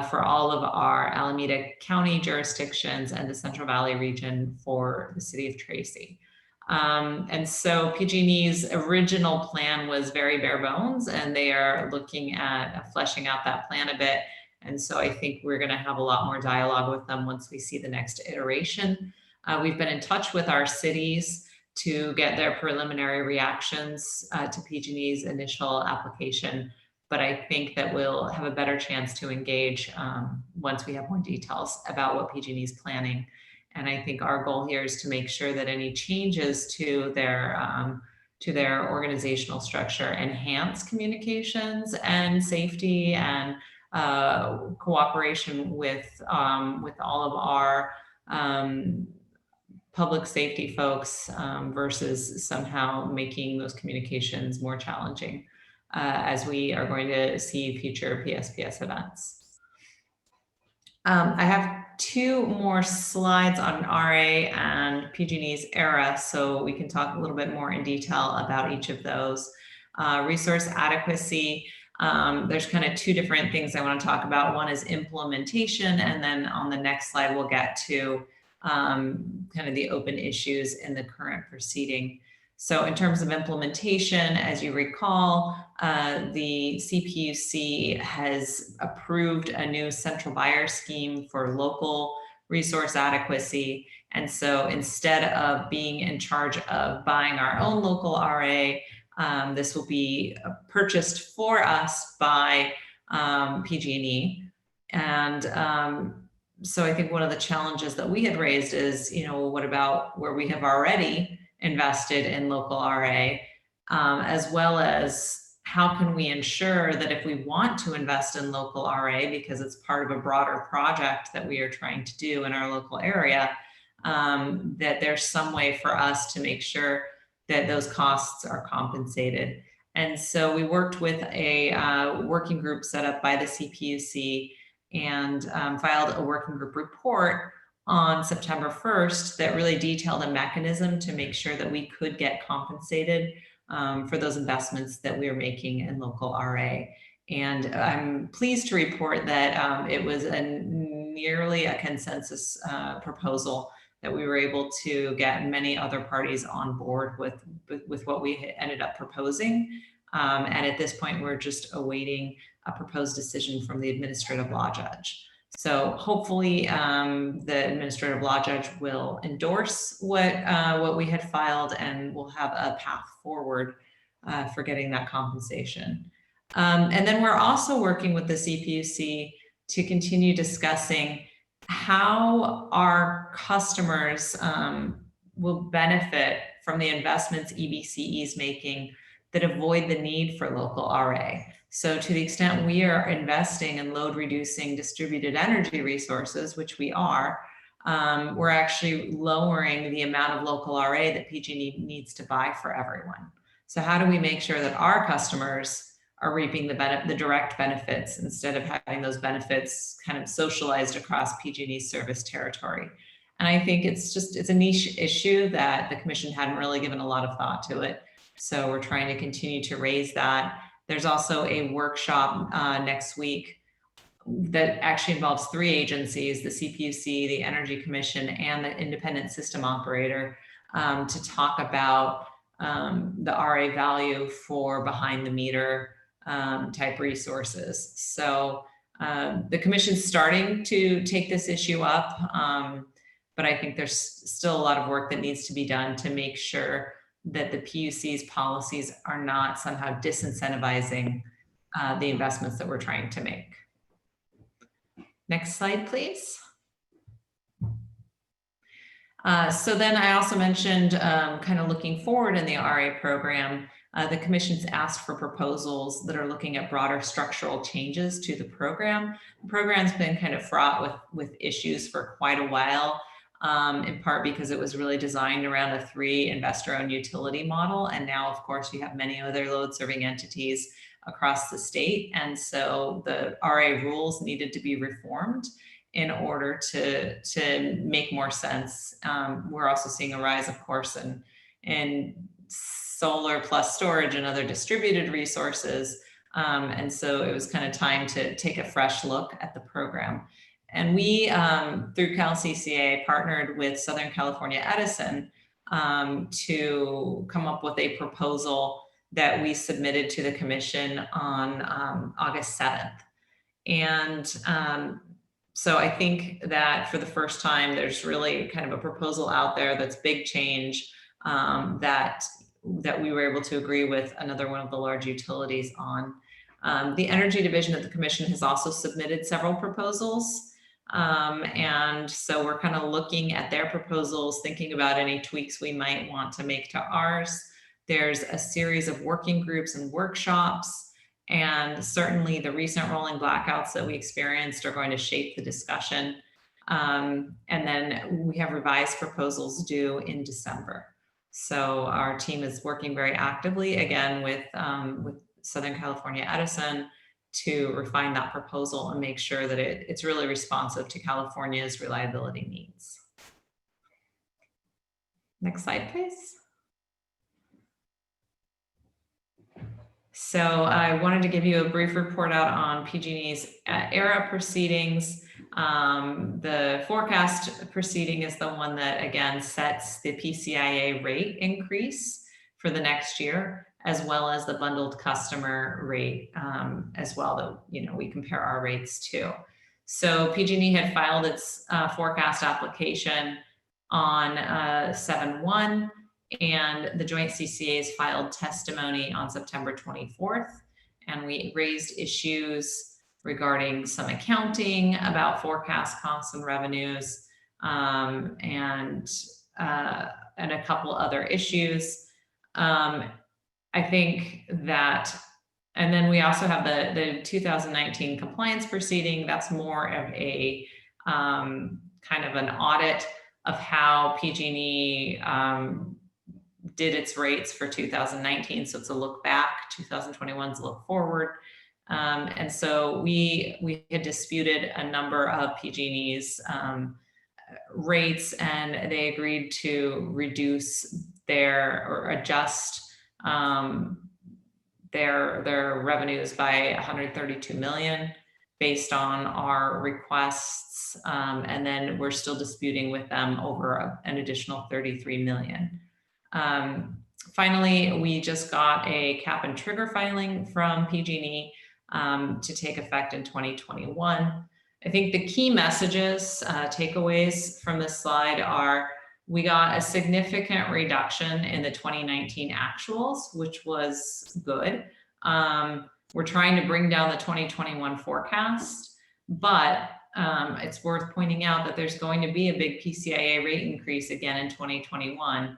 for all of our Alameda County jurisdictions and the Central Valley region for the city of Tracy. And so PG&E's original plan was very bare bones, and they are looking at fleshing out that plan a bit. And so I think we're going to have a lot more dialogue with them once we see the next iteration. We've been in touch with our cities to get their preliminary reactions to PG&E's initial application, but I think that we'll have a better chance to engage once we have more details about what PG&E is planning. And I think our goal here is to make sure that any changes to their organizational structure enhance communications and safety and cooperation with all of our public safety folks versus somehow making those communications more challenging as we are going to see future PSPS events. I have 2 more slides on RA and PG&E's ERRA, so we can talk a little bit more in detail about each of those. Resource adequacy, there's kind of 2 different things I want to talk about. One is implementation, and then on the next slide, we'll get to kind of the open issues in the current proceeding. So in terms of implementation, as you recall, the CPUC has approved a new central buyer scheme for local resource adequacy. And so instead of being in charge of buying our own local RA, this will be purchased for us by PG&E. And so I think one of the challenges that we had raised is, what about where we have already invested in local RA, as well as how can we ensure that if we want to invest in local RA, because it's part of a broader project that we are trying to do in our local area, that there's some way for us to make sure that those costs are compensated. And so we worked with a working group set up by the CPUC and filed a working group report on September 1st that really detailed a mechanism to make sure that we could get compensated for those investments that we are making in local RA. And I'm pleased to report that it was nearly a consensus proposal that we were able to get many other parties on board with what we ended up proposing. And at this point, we're just awaiting a proposed decision from the administrative law judge. So hopefully the administrative law judge will endorse what we had filed, and we'll have a path forward for getting that compensation. And then we're also working with the CPUC to continue discussing how our customers will benefit from the investments EBCE is making that avoid the need for local RA. So to the extent we are investing in load reducing distributed energy resources, which we are, we're actually lowering the amount of local RA that PG&E needs to buy for everyone. So how do we make sure that our customers are reaping the direct benefits instead of having those benefits kind of socialized across PG&E's service territory? And I think it's a niche issue that the commission hadn't really given a lot of thought to it. So we're trying to continue to raise that. There's also a workshop next week that actually involves 3 agencies, the CPUC, the Energy Commission, and the Independent System Operator, to talk about the RA value for behind the meter type resources. So the commission's starting to take this issue up, but I think there's still a lot of work that needs to be done to make sure that the PUC's policies are not somehow disincentivizing the investments that we're trying to make. Next slide, please. So then I also mentioned kind of looking forward in the RA program, the commission's asked for proposals that are looking at broader structural changes to the program. The program's been kind of fraught with issues for quite a while, in part because it was really designed around a 3 investor-owned utility model. And now, of course, we have many other load-serving entities across the state. And so the RA rules needed to be reformed in order to make more sense. We're also seeing a rise, of course, in solar plus storage and other distributed resources. And so it was kind of time to take a fresh look at the program. And we, through CalCCA, partnered with Southern California Edison to come up with a proposal that we submitted to the commission on August 7th. And so I think that for the first time, there's really kind of a proposal out there that's big change that we were able to agree with another one of the large utilities on. The Energy Division of the Commission has also submitted several proposals. And so we're kind of looking at their proposals, thinking about any tweaks we might want to make to ours. There's a series of working groups and workshops, and certainly the recent rolling blackouts that we experienced are going to shape the discussion. And then we have revised proposals due in December. So our team is working very actively again with Southern California Edison to refine that proposal and make sure that it's really responsive to California's reliability needs. Next slide, please. So I wanted to give you a brief report out on PG&E's ERRA proceedings. The forecast proceeding is the one that again sets the PCIA rate increase for the next year, as well as the bundled customer rate as well that we compare our rates to. So PG&E had filed its forecast application on 7/1. And the joint CCAs filed testimony on September 24th. And we raised issues regarding some accounting about forecast costs and revenues, and a couple other issues. I think that, and then we also have the 2019 compliance proceeding. That's more of a kind of an audit of how PG&E did its rates for 2019. So it's a look back, 2021 is a look forward. And so we had disputed a number of PG&E's rates, and they agreed to reduce or adjust their revenues by $132 million based on our requests. And then we're still disputing with them over an additional $33 million. Finally, we just got a cap and trigger filing from PG&E to take effect in 2021. I think the key messages, takeaways from this slide are we got a significant reduction in the 2019 actuals, which was good. We're trying to bring down the 2021 forecast, but it's worth pointing out that there's going to be a big PCIA rate increase again in 2021.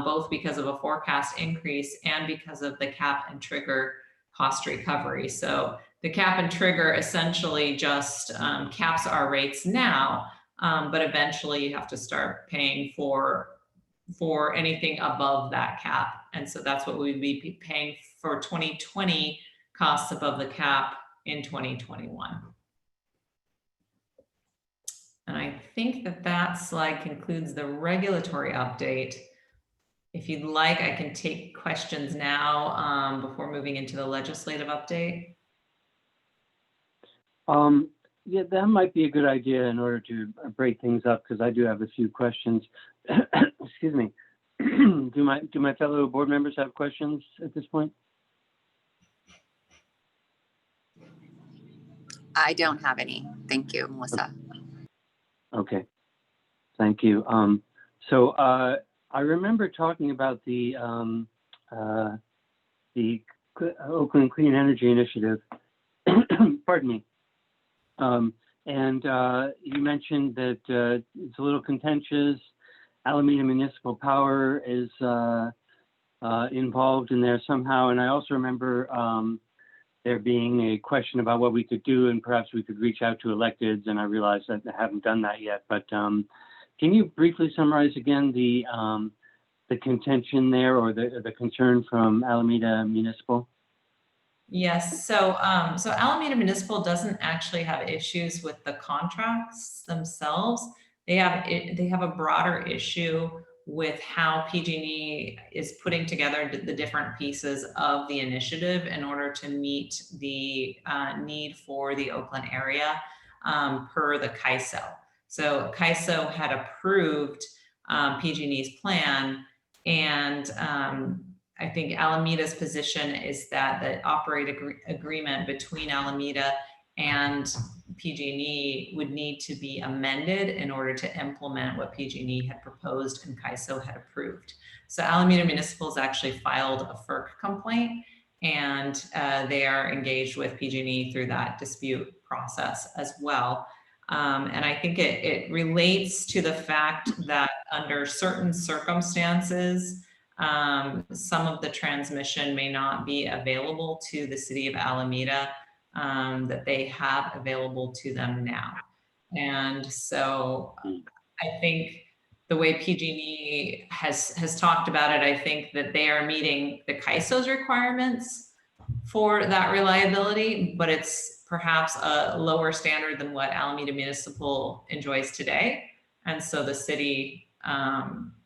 Both because of a forecast increase and because of the cap and trigger cost recovery. So the cap and trigger essentially just caps our rates now, but eventually you have to start paying for anything above that cap. And so that's what we'd be paying for 2020 costs above the cap in 2021. And I think that slide concludes the regulatory update. If you'd like, I can take questions now before moving into the legislative update. Yeah, that might be a good idea in order to break things up, because I do have a few questions. Excuse me. Do my fellow board members have questions at this point? I don't have any. Thank you, Melissa. Okay, thank you. So I remember talking about the Oakland Clean Energy Initiative. Pardon me. And you mentioned that it's a little contentious. Alameda Municipal Power is involved in there somehow. And I also remember there being a question about what we could do, and perhaps we could reach out to electeds. And I realized that I haven't done that yet. But can you briefly summarize again the contention there, or the concern from Alameda Municipal? Yes, so Alameda Municipal doesn't actually have issues with the contracts themselves. They have a broader issue with how PG&E is putting together the different pieces of the initiative in order to meet the need for the Oakland area per the CAISO. So CAISO had approved PG&E's plan, and I think Alameda's position is that the operate agreement between Alameda and PG&E would need to be amended in order to implement what PG&E had proposed and CAISO had approved. So Alameda Municipal has actually filed a FERC complaint, and they are engaged with PG&E through that dispute process as well. And I think it relates to the fact that under certain circumstances, some of the transmission may not be available to the city of Alameda that they have available to them now. And so I think the way PG&E has talked about it, I think that they are meeting the CAISO's requirements for that reliability, but it's perhaps a lower standard than what Alameda Municipal enjoys today. And so the city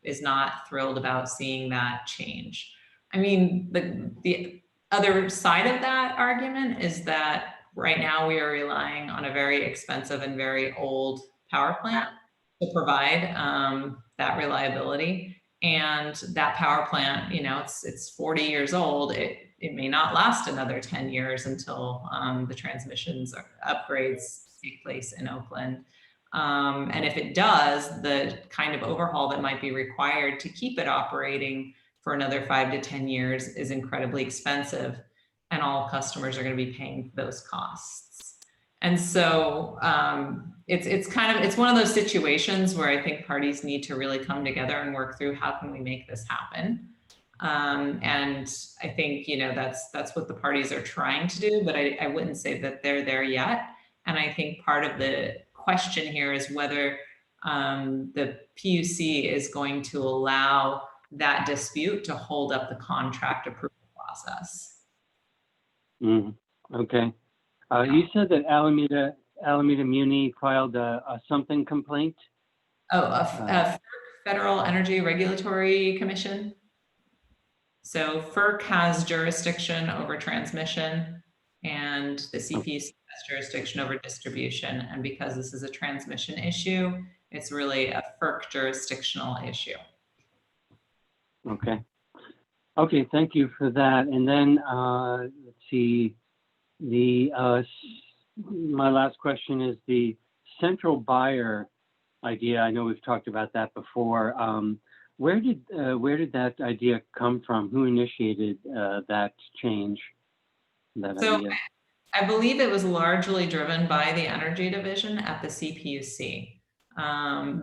is not thrilled about seeing that change. I mean, the other side of that argument is that right now we are relying on a very expensive and very old power plant to provide that reliability. And that power plant, you know, it's 40 years old. It may not last another 10 years until the transmissions or upgrades take place in Oakland. And if it does, the kind of overhaul that might be required to keep it operating for another 5 to 10 years is incredibly expensive, and all customers are going to be paying those costs. And so it's one of those situations where I think parties need to really come together and work through how can we make this happen. And I think, you know, that's what the parties are trying to do, but I wouldn't say that they're there yet. And I think part of the question here is whether the PUC is going to allow that dispute to hold up the contract approval process. Okay. You said that Alameda Muni filed a something complaint? Oh, a Federal Energy Regulatory Commission. So FERC has jurisdiction over transmission, and the CPUC has jurisdiction over distribution. And because this is a transmission issue, it's really a FERC jurisdictional issue. Okay. Okay, thank you for that. And then let's see, my last question is the central buyer idea. I know we've talked about that before. Where did that idea come from? Who initiated that change? Idea? I believe it was largely driven by the Energy Division at the CPUC.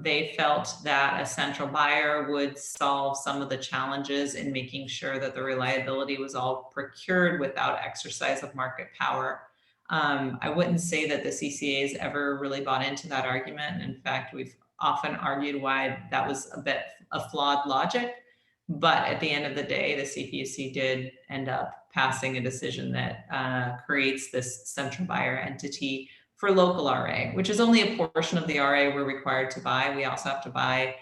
They felt that a central buyer would solve some of the challenges in making sure that the reliability was all procured without exercise of market power. I wouldn't say that the CCA's ever really bought into that argument. In fact, we've often argued why that was a bit of flawed logic. But at the end of the day, the CPUC did end up passing a decision that creates this central buyer entity for local RA, which is only a portion of the RA we're required to buy. We also have to buy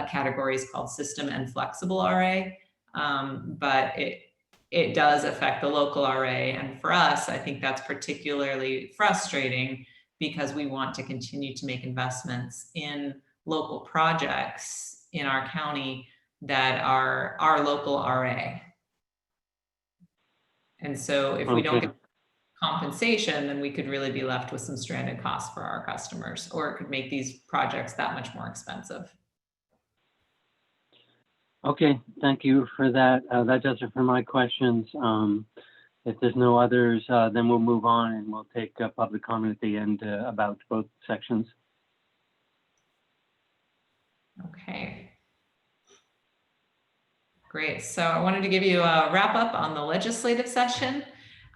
categories called system and flexible RA, but it does affect the local RA. And for us, I think that's particularly frustrating because we want to continue to make investments in local projects in our county that are our local RA. And so if we don't get compensation, then we could really be left with some stranded costs for our customers, or it could make these projects that much more expensive. Okay, thank you for that. That does it for my questions. If there's no others, then we'll move on and we'll take public comment at the end about both sections. Okay. Great. So I wanted to give you a wrap up on the legislative session.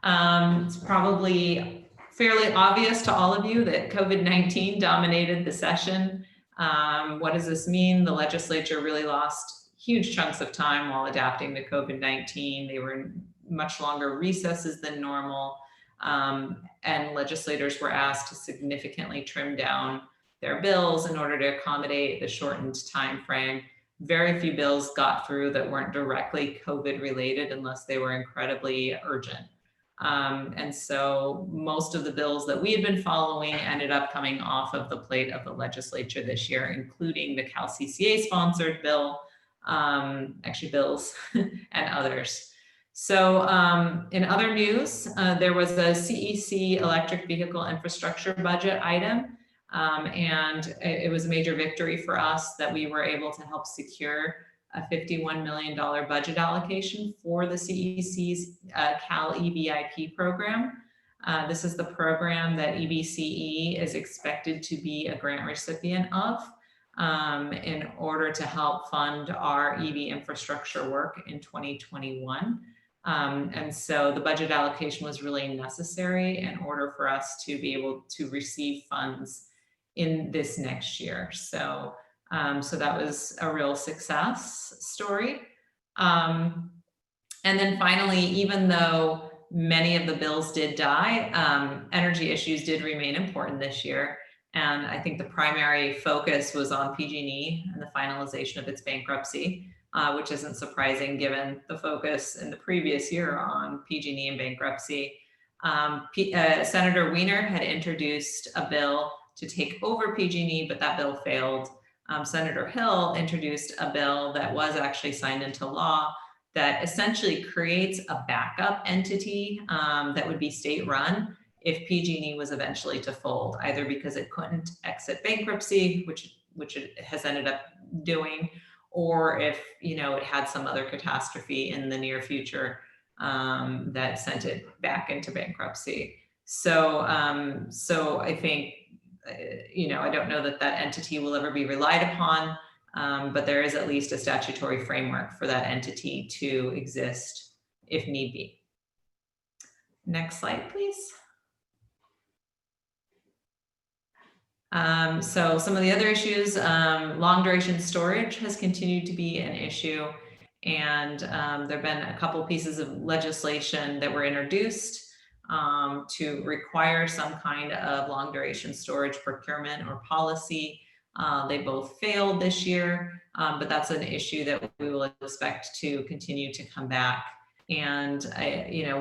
It's probably fairly obvious to all of you that COVID-19 dominated the session. What does this mean? The legislature really lost huge chunks of time while adapting to COVID-19. They were in much longer recesses than normal, and legislators were asked to significantly trim down their bills in order to accommodate the shortened time frame. Very few bills got through that weren't directly COVID related unless they were incredibly urgent. And so most of the bills that we had been following ended up coming off of the plate of the legislature this year, including the Cal CCA sponsored bill, actually bills and others. So in other news, there was a CEC electric vehicle infrastructure budget item. And it was a major victory for us that we were able to help secure a $51 million budget allocation for the CEC's Cal EVIP program. This is the program that EBCE is expected to be a grant recipient of in order to help fund our EV infrastructure work in 2021. And so the budget allocation was really necessary in order for us to be able to receive funds in this next year. So, so that was a real success story. And then finally, even though many of the bills did die, energy issues did remain important this year. And I think the primary focus was on PG&E and the finalization of its bankruptcy, which isn't surprising given the focus in the previous year on PG&E and bankruptcy. Senator Wiener had introduced a bill to take over PG&E, but that bill failed. Senator Hill introduced a bill that was actually signed into law that essentially creates a backup entity that would be state-run if PG&E was eventually to fold, either because it couldn't exit bankruptcy, which it has ended up doing, or if it had some other catastrophe in the near future that sent it back into bankruptcy. So, so I think I don't know that that entity will ever be relied upon, but there is at least a statutory framework for that entity to exist if need be. Next slide, please. So some of the other issues, long duration storage has continued to be an issue. And there have been a couple pieces of legislation that were introduced to require some kind of long duration storage procurement or policy. They both failed this year, but that's an issue that we will expect to continue to come back. And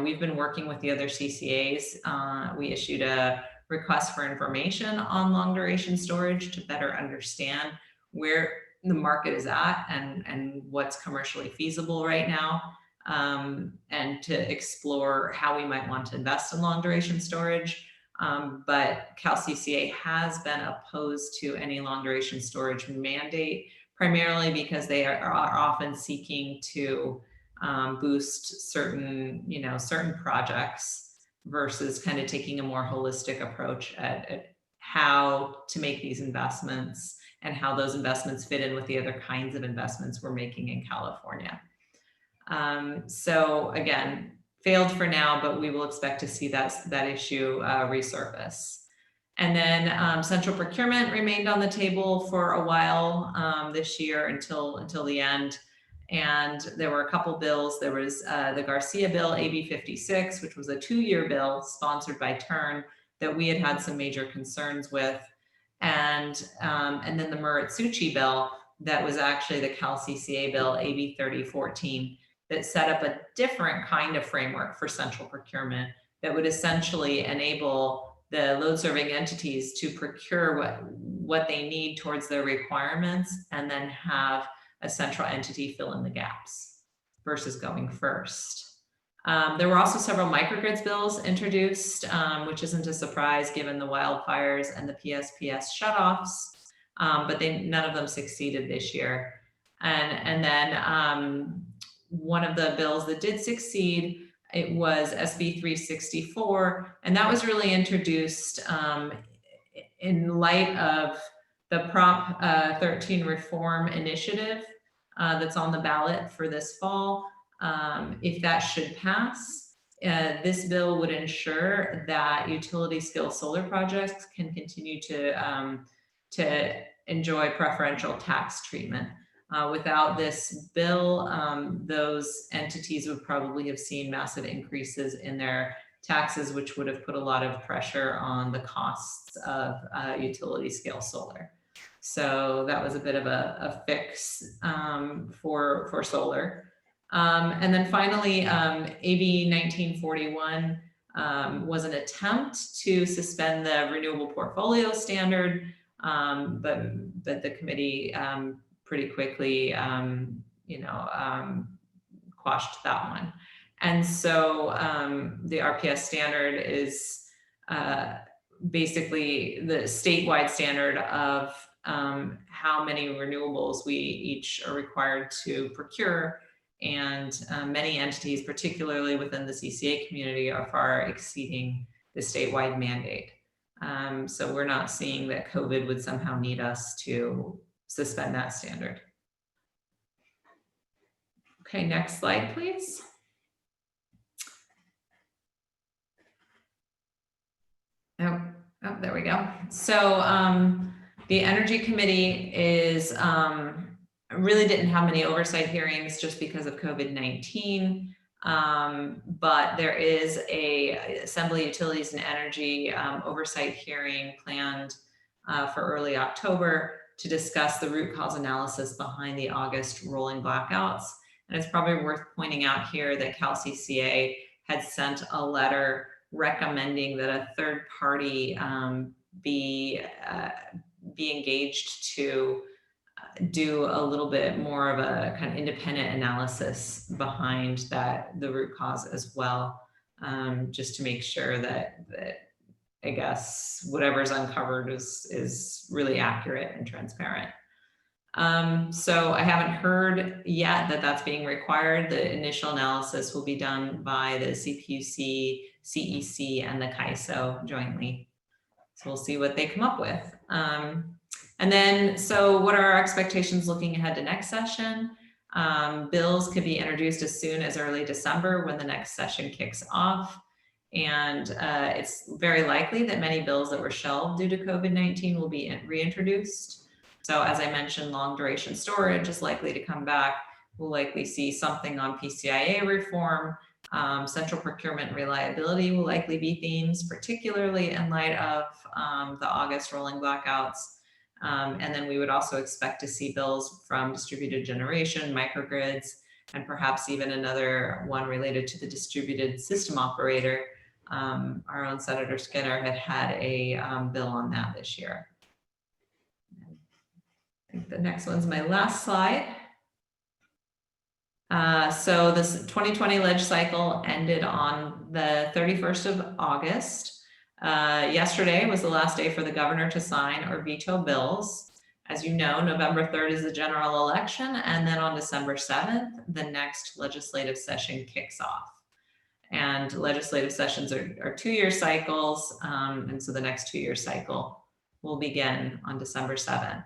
we've been working with the other CCAs. We issued a request for information on long duration storage to better understand where the market is at and what's commercially feasible right now, and to explore how we might want to invest in long duration storage. But Cal CCA has been opposed to any long duration storage mandate, primarily because they are often seeking to boost certain projects versus kind of taking a more holistic approach at how to make these investments and how those investments fit in with the other kinds of investments we're making in California. So again, failed for now, but we will expect to see that issue resurface. And then central procurement remained on the table for a while this year until the end. And there were a couple bills. There was the Garcia bill, AB 56, which was a 2-year bill sponsored by Turn that we had some major concerns with. And then the Muratsuchi bill that was actually the Cal CCA bill, AB 3014, that set up a different kind of framework for central procurement that would essentially enable the load serving entities to procure what they need towards their requirements and then have a central entity fill in the gaps versus going first. There were also several microgrids bills introduced, which isn't a surprise given the wildfires and the PSPS shutoffs, but none of them succeeded this year. And then one of the bills that did succeed, it was SB 364, and that was really introduced in light of the Prop 13 reform initiative that's on the ballot for this fall. If that should pass, this bill would ensure that utility scale solar projects can continue to enjoy preferential tax treatment. Without this bill, those entities would probably have seen massive increases in their taxes, which would have put a lot of pressure on the costs of utility scale solar. So that was a bit of a fix for solar. And then finally, AB 1941 was an attempt to suspend the renewable portfolio standard, but the committee pretty quickly, quashed that one. And so the RPS standard is basically the statewide standard of how many renewables we each are required to procure. And many entities, particularly within the CCA community, are far exceeding the statewide mandate. So we're not seeing that COVID would somehow need us to suspend that standard. Okay, next slide, please. Oh, there we we go. So the Energy Committee is really didn't have many oversight hearings just because of COVID-19. But there is a Assembly Utilities and Energy oversight hearing planned for early October to discuss the root cause analysis behind the August rolling blackouts. And it's probably worth pointing out here that CalCCA had sent a letter recommending that a third party be engaged to do a little bit more of a kind of independent analysis behind the root cause as well, just to make sure that I guess whatever's uncovered is really accurate and transparent. So I haven't heard yet that that's being required. The initial analysis will be done by the CPUC, CEC, and the CAISO jointly. So we'll see what they come up with. And then, so what are our expectations looking ahead to next session? Bills could be introduced as soon as early December when the next session kicks off. And it's very likely that many bills that were shelved due to COVID-19 will be reintroduced. So as I mentioned, long duration storage is likely to come back. We'll likely see something on PCIA reform. Central procurement and reliability will likely be themes, particularly in light of the August rolling blackouts. And then we would also expect to see bills from distributed generation, microgrids, and perhaps even another one related to the distributed system operator. Our own Senator Skinner had a bill on that this year. I think the next one's my last slide. So this 2020 leg cycle ended on the 31st of August. Yesterday was the last day for the governor to sign or veto bills. As you know, November 3rd is the general election, and then on December 7th, the next legislative session kicks off. And legislative sessions are 2-year cycles, and so the next 2-year cycle will begin on December 7th.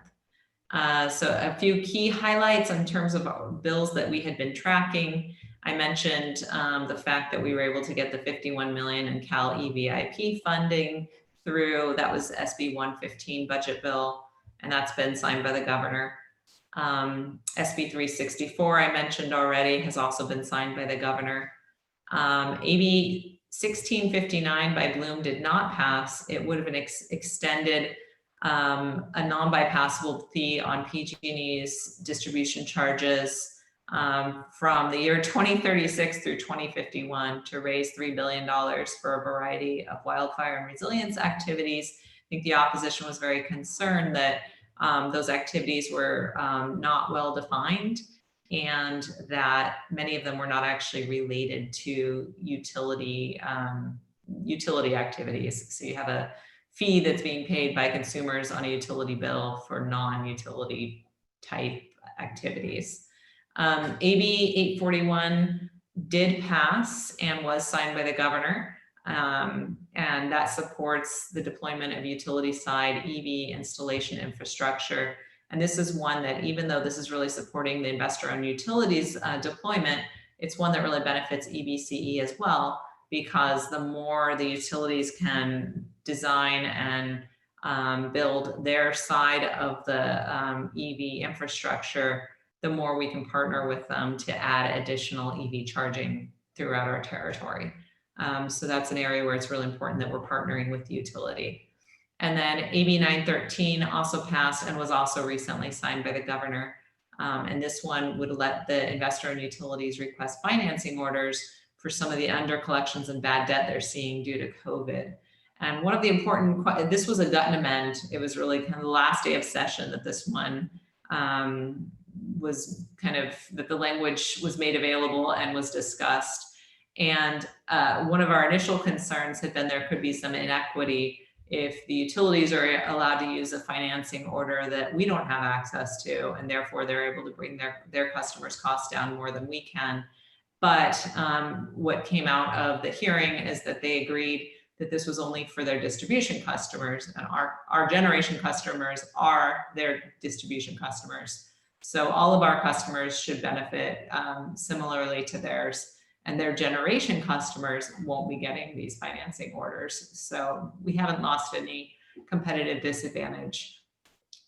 So a few key highlights in terms of bills that we had been tracking. I mentioned the fact that we were able to get the $51 million in Cal EVIP funding through. That was SB 115 budget bill, and that's been signed by the governor. SB 364 I mentioned already has also been signed by the governor. AB 1659 by Bloom did not pass. It would have been extended a non-bypassable fee on PG&E's distribution charges from the year 2036 through 2051 to raise $3 billion for a variety of wildfire and resilience activities. I think the opposition was very concerned that those activities were not well defined and that many of them were not actually related to utility activities. So you have a fee that's being paid by consumers on a utility bill for non-utility type activities. AB 841 did pass and was signed by the governor, and that supports the deployment of utility side EV installation infrastructure. And this is one that, even though this is really supporting the investor-owned utilities deployment, it's one that really benefits EBCE as well, because the more the utilities can design and build their side of the EV infrastructure, the more we can partner with them to add additional EV charging throughout our territory. So that's an area where it's really important that we're partnering with the utility. And then AB 913 also passed and was also recently signed by the governor. And this one would let the investor-owned utilities request financing orders for some of the under collections and bad debt they're seeing due to COVID. And one of the important, this was a gut and amend. It was really kind of the last day of session that this one was kind of, that the language was made available and was discussed. And one of our initial concerns had been there could be some inequity if the utilities are allowed to use a financing order that we don't have access to, and therefore they're able to bring their customers' costs down more than we can. But what came out of the hearing is that they agreed that this was only for their distribution customers, and our generation customers are their distribution customers. So all of our customers should benefit similarly to theirs, and their generation customers won't be getting these financing orders. So we haven't lost any competitive disadvantage.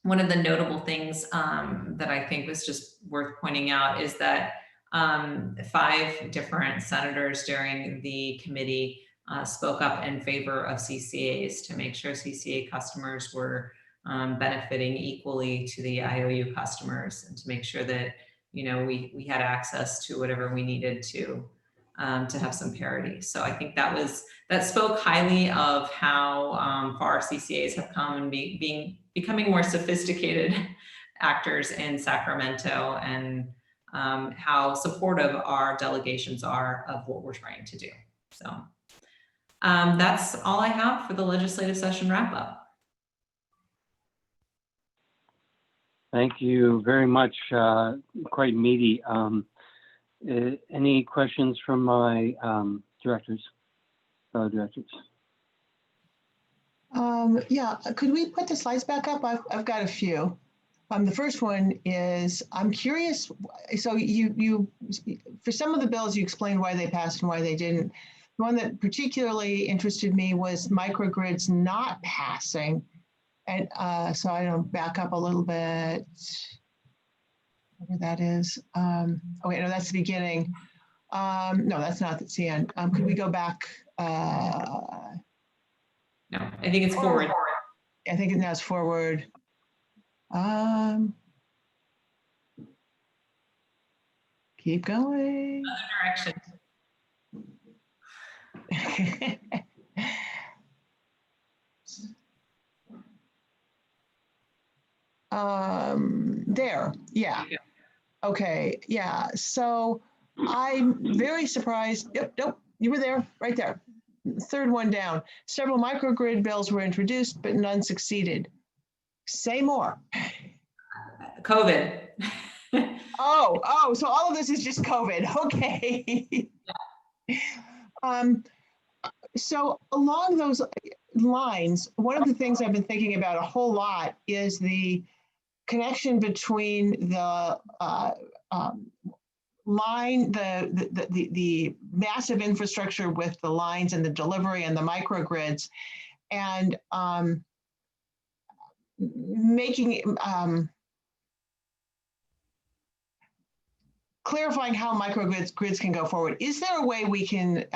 One of the notable things that I think was just worth pointing out is that 5 different senators during the committee spoke up in favor of CCAs to make sure CCA customers were benefiting equally to the IOU customers, and to make sure that, you know, we had access to whatever we needed to have some parity. So I think that spoke highly of how far CCAs have come and becoming more sophisticated actors in Sacramento, and how supportive our delegations are of what we're trying to do. So that's all I have for the legislative session wrap up. Thank you very much. Quite meaty. Any questions from my directors, fellow directors? Yeah, could we put the slides back up? I've got a few. The first one is, I'm curious, so you for some of the bills, you explained why they passed and why they didn't. The one that particularly interested me was microgrids not passing. And so I don't back up a little bit, whatever that is. Oh wait, no, that's the beginning. No, that's not, that's the end. Could we go back? No, I think it's forward. I think now it's forward. Keep going. Other direction. There, yeah. Okay, yeah, so I'm very surprised. Yep, nope, you were there, right there. Third one down. Several microgrid bills were introduced, but none succeeded. Say more. COVID. Oh, so all of this is just COVID. Okay. So along those lines, one of the things I've been thinking about a whole lot is the connection between the line, the massive infrastructure with the lines and the delivery and the microgrids, and clarifying how microgrids can go forward. Is there a way we can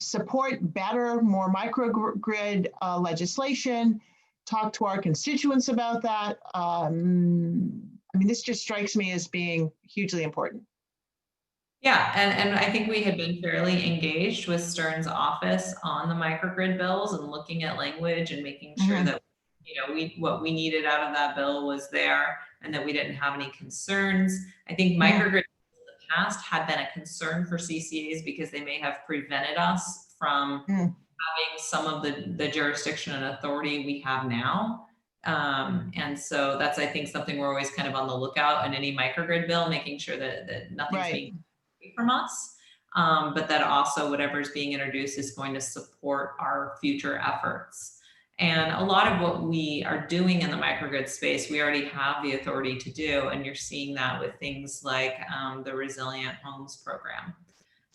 support better, more microgrid legislation, talk to our constituents about that? I mean, this just strikes me as being hugely important. Yeah, and I think we had been fairly engaged with Stern's office on the microgrid bills and looking at language and making sure that, you know, what we needed out of that bill was there, and that we didn't have any concerns. I think microgrid in the past had been a concern for CCAs because they may have prevented us from having some of the jurisdiction and authority we have now. And so that's, I think, something we're always kind of on the lookout in any microgrid bill, making sure that nothing's being taken from us, but that also whatever's being introduced is going to support our future efforts. And a lot of what we are doing in the microgrid space, we already have the authority to do. And you're seeing that with things like the Resilient Homes program.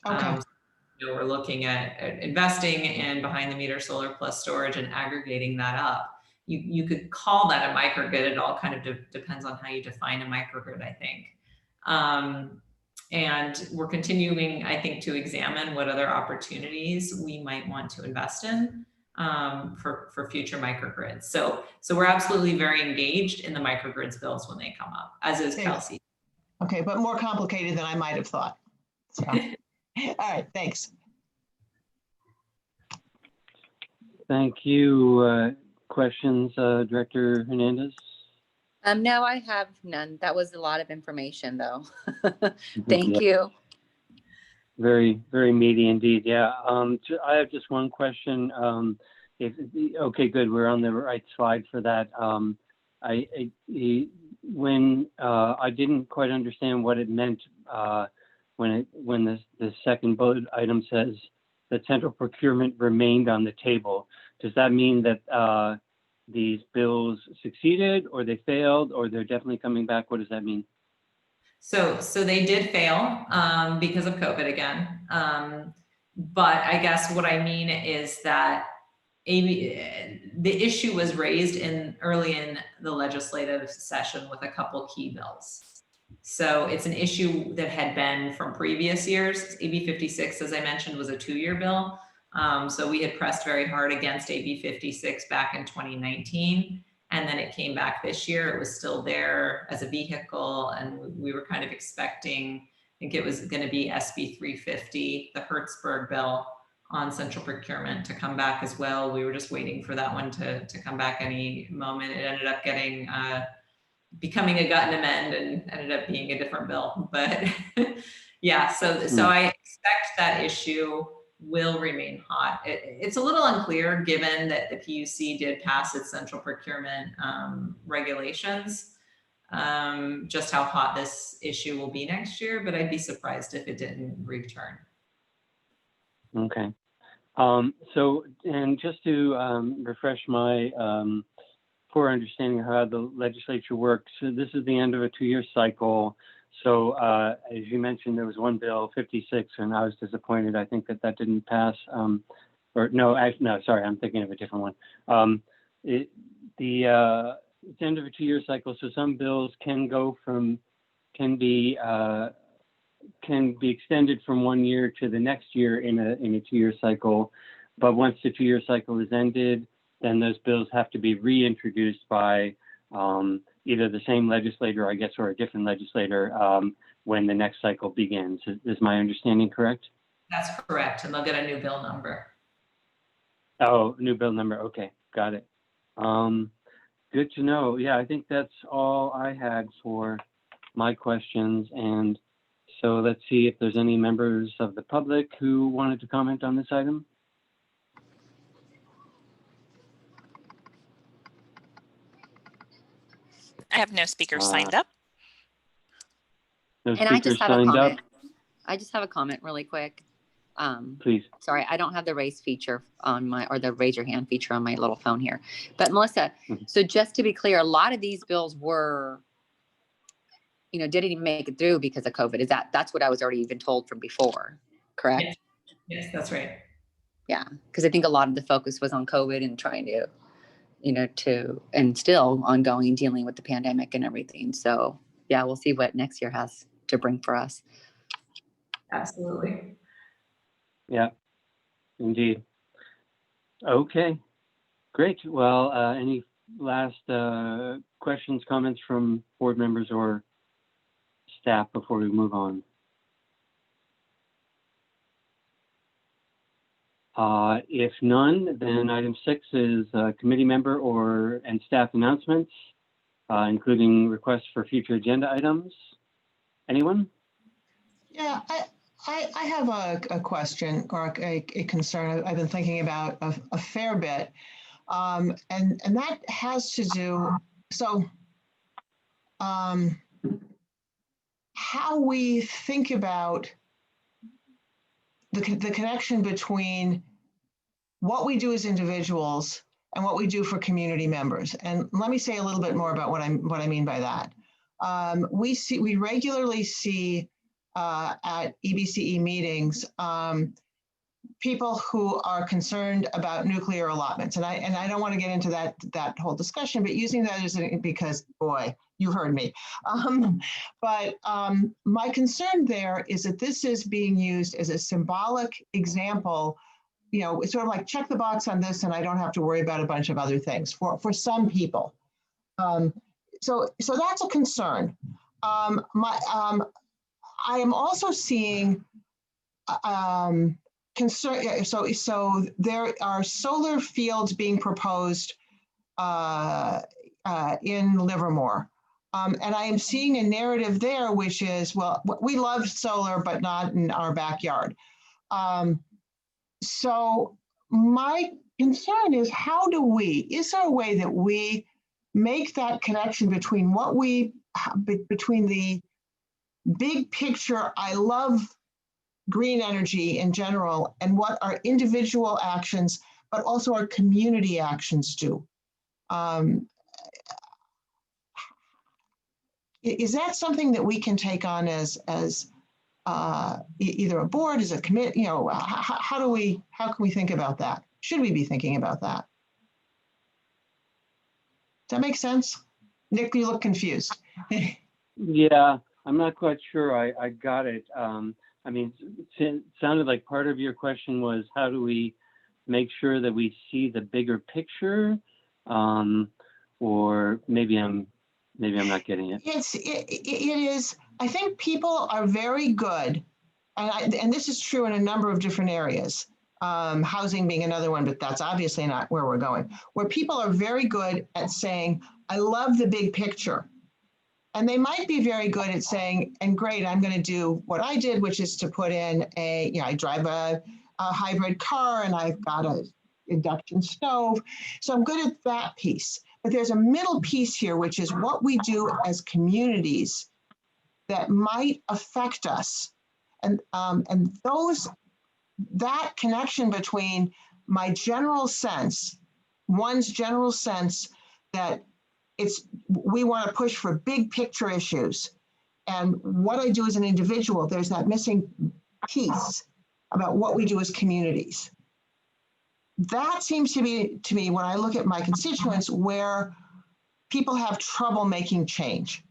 You know, we're looking at investing in behind the meter solar plus storage and aggregating that up. You could call that a microgrid. It all kind of depends on how you define a microgrid, I think. And we're continuing, I think, to examine what other opportunities we might want to invest in for future microgrids. So we're absolutely very engaged in the microgrids bills when they come up, as is Kelsey. Okay, but more complicated than I might have thought. So. All right, thanks. Thank you. Questions, Director Hernandez? No, I have none. That was a lot of information, though. Thank you. Very, very meaty indeed. Yeah. I have just one question. Okay, good. We're on the right slide for that. When I didn't quite understand what it meant when the second bullet item says that central procurement remained on the table. Does that mean that these bills succeeded, or they failed, or they're definitely coming back? What does that mean? So they did fail because of COVID again. But I guess what I mean is that the issue was raised early in the legislative session with a couple key bills. So it's an issue that had been from previous years. AB 56, as I mentioned, was a 2-year bill. So we had pressed very hard against AB 56 back in 2019. And then it came back this year. It was still there as a vehicle. And we were kind of expecting, I think it was going to be SB 350, the Hertzberg bill on central procurement, to come back as well. We were just waiting for that one to come back any moment. It ended up getting, becoming a gut and amend, and ended up being a different bill. But yeah, so I expect that issue will remain hot. It's a little unclear, given that the PUC did pass its central procurement regulations, just how hot this issue will be next year, but I'd be surprised if it didn't return. Okay. So, and just to refresh my poor understanding of how the legislature works, so this is the end of a 2-year cycle. So as you mentioned, there was one bill, 56, and I was disappointed. I think that didn't pass. Or no, no, sorry, I'm thinking of a different one. It's the end of a 2-year cycle, so some bills can be extended from 1 year to the next year in a 2-year cycle. But once the 2-year cycle is ended, then those bills have to be reintroduced by either the same legislator, I guess, or a different legislator when the next cycle begins. Is my understanding correct? That's correct, and they'll get a new bill number. Oh, new bill number. Okay, got it. Good to know. Yeah, I think that's all I had for my questions. And so let's see if there's any members of the public who wanted to comment on this item. I have no speakers signed up. No And I speakers just have a signed up. comment. I just have a comment really quick. Please. Sorry, I don't have the raise feature on or the raise your hand feature on my little phone here. But Melissa, so just to be clear, a lot of these bills were, didn't even make it through because of COVID. That's what I was already even told from before, correct? Yes, that's right. Yeah, because I think a lot of the focus was on COVID and trying to, and still ongoing dealing with the pandemic and everything. So yeah, we'll see what next year has to bring for us. Absolutely. Yeah, indeed. Okay, great. Well, any last questions, comments from board members or staff before we move on? If none, then item 6 is committee member and staff announcements, including requests for future agenda items. Anyone? Yeah, I have a question or a concern I've been thinking about a fair bit. And that has to do, how we think about the connection between what we do as individuals and what we do for community members. And let me say a little bit more about what I mean by that. We regularly see at EBCE meetings people who are concerned about nuclear allotments, and I don't want to get into that whole discussion, but using that as because boy, you heard me. But my concern there is that this is being used as a symbolic example. It's sort of like check the box on this, and I don't have to worry about a bunch of other things for some people. So that's a concern. I am also seeing concern. So there are solar fields being proposed in Livermore. And I am seeing a narrative there, which is, well, we love solar, but not in our backyard. So my concern is, is there a way that we make that connection between between the big picture, I love green energy in general, and what our individual actions, but also our community actions do? Is that something that we can take on as either a board, as a committee? How can we think about that? Should we be thinking about that? Does that make sense? Nick, you look confused. Yeah, I'm not quite sure I got it. I mean, it sounded like part of your question was how do we make sure that we see the bigger picture? Or maybe I'm not getting it. It is, I think people are very good, and this is true in a number of different areas, housing being another one, but that's obviously not where we're going, where people are very good at saying, I love the big picture. And they might be very good at saying, and great, I'm going to do what I did, which is to put in I drive a hybrid car and I've got a induction stove. So I'm good at that piece. But there's a middle piece here, which is what we do as communities that might affect us. And that connection between my general sense, one's general sense that we want to push for big picture issues. And what I do as an individual, there's that missing piece about what we do as communities. That seems to be, to me, when I look at my constituents, where people have trouble making change.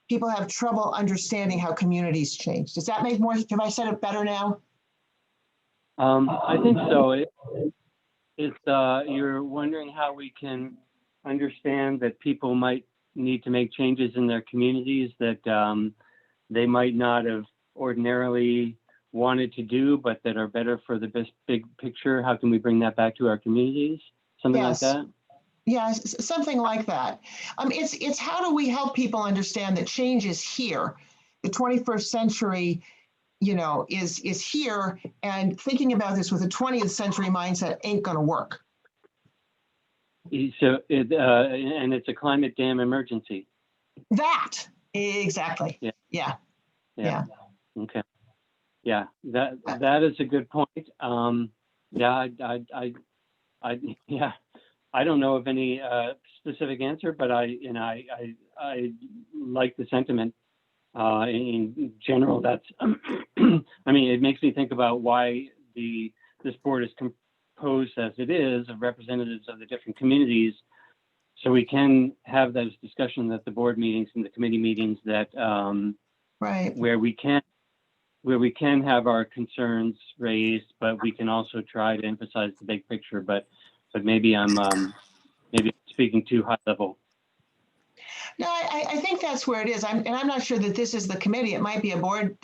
People have trouble understanding how communities change. Does that make more, have I said it better now? I think so. You're wondering how we can understand that people might need to make changes in their communities that they might not have ordinarily wanted to do, but that are better for the big picture. How can we bring that back to our communities? Something Yes. like that? Yeah, something like that. It's how do we help people understand that change is here? The 21st century, is here, and thinking about this with a 20th century mindset ain't going to work. So, and it's a climate dam emergency. That exactly. Yeah. Okay. Yeah, that is a good point. I don't know of any specific answer, but I like the sentiment. In general, that's. I mean, it makes me think about why this board is composed as it is of representatives of the different communities, so we can have those discussions at the board meetings and the committee meetings that right, where we can have our concerns raised, but we can also try to emphasize the big picture. But maybe I'm speaking too high level. No, I think that's where it is. I'm not sure that this is the committee. It might be a board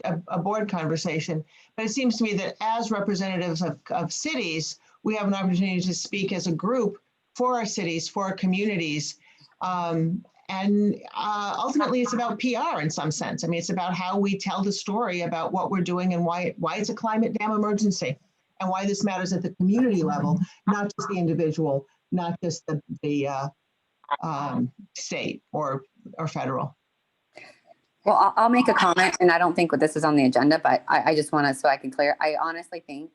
conversation, but it seems to me that as representatives of cities, we have an opportunity to speak as a group for our cities, for our communities. And ultimately, it's about PR in some sense. I mean, it's about how we tell the story about what we're doing and why it's a climate dam emergency and why this matters at the community level, not just the individual, not just the state or federal. Well, I'll make a comment, and I don't think this is on the agenda, but I just want to, so I can clear. I honestly think,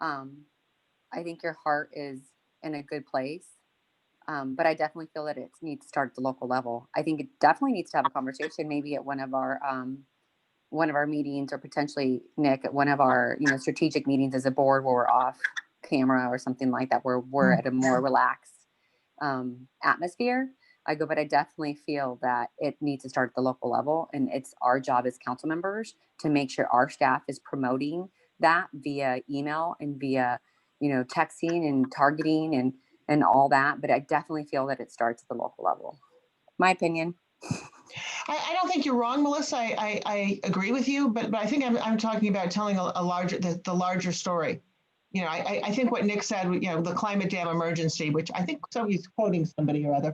I think your heart is in a good place. But I definitely feel that it needs to start at the local level. I think it definitely needs to have a conversation, maybe at one of our meetings, or potentially, Nick, at one of our strategic meetings as a board where we're off camera or something like that, where we're at a more relaxed atmosphere. But I definitely feel that it needs to start at the local level, and it's our job as council members to make sure our staff is promoting that via email and via texting and targeting and all that. But I definitely feel that it starts at the local level. My opinion. I don't think you're wrong, Melissa. I agree with you, but I think I'm talking about telling the larger story. I think what Nick said, the climate dam emergency, which I think somebody's quoting somebody or other,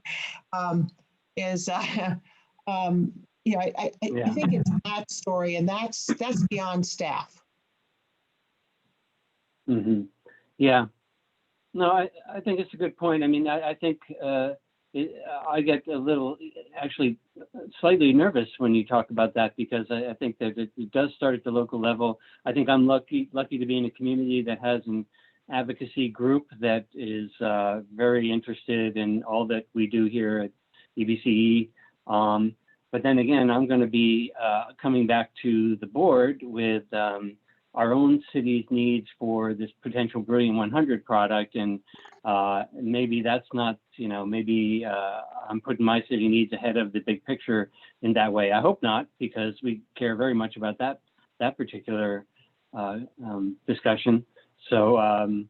is I think it's that story, and that's beyond staff. Mm-hmm. Yeah. No, I think it's a good point. I mean, I think I get a little, actually, slightly nervous when you talk about that, because I think that it does start at the local level. I think I'm lucky to be in a community that has an advocacy group that is very interested in all that we do here at EBCE. But then again, I'm going to be coming back to the board with our own city's needs for this potential Brilliant 100 product, and maybe that's not, maybe I'm putting my city needs ahead of the big picture in that way. I hope not, because we care very much about that particular discussion. So,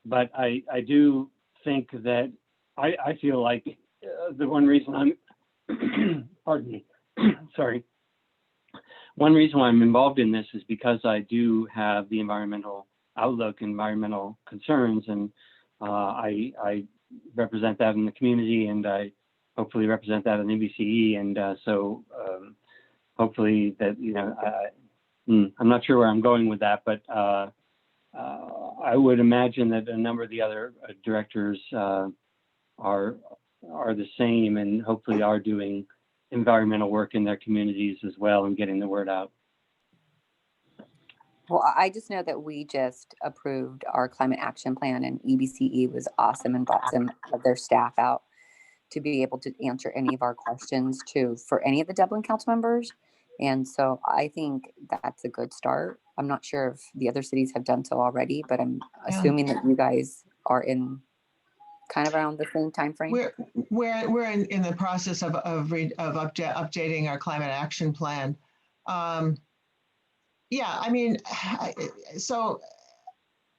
but I do think that I feel like the one reason I'm, pardon me, sorry. One reason why I'm involved in this is because I do have the environmental outlook, environmental concerns, and I represent that in the community, and I hopefully represent that in EBCE, and so hopefully that, I'm not sure where I'm going with that, but I would imagine that a number of the other directors are the same, and hopefully are doing environmental work in their communities as well and getting the word out. Well, I just know that we just approved our climate action plan, and EBCE was awesome and brought some of their staff out to be able to answer any of our questions too for any of the Dublin council members. And so I think that's a good start. I'm not sure if the other cities have done so already, but I'm assuming that you guys are in kind of around the same time frame. We're in the process of updating our climate action plan. Yeah, I mean, so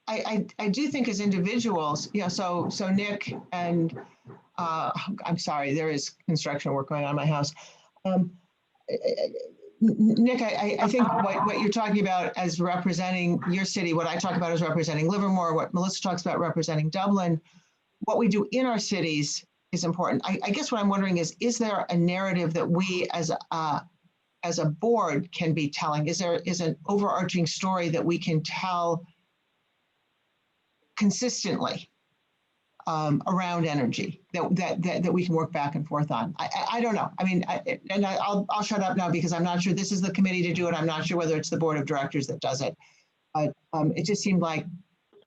I do think as individuals, so Nick and I'm sorry, there is construction work going on in my house. Nick, I think what you're talking about as representing your city, what I talk about as representing Livermore, what Melissa talks about representing Dublin, what we do in our cities is important. I guess what I'm wondering is there a narrative that we as a board can be telling? Is an overarching story that we can tell consistently around energy that we can work back and forth on? I don't know. I mean, I'll shut up now because I'm not sure this is the committee to do it. I'm not sure whether it's the board of directors that does it. But it just seemed like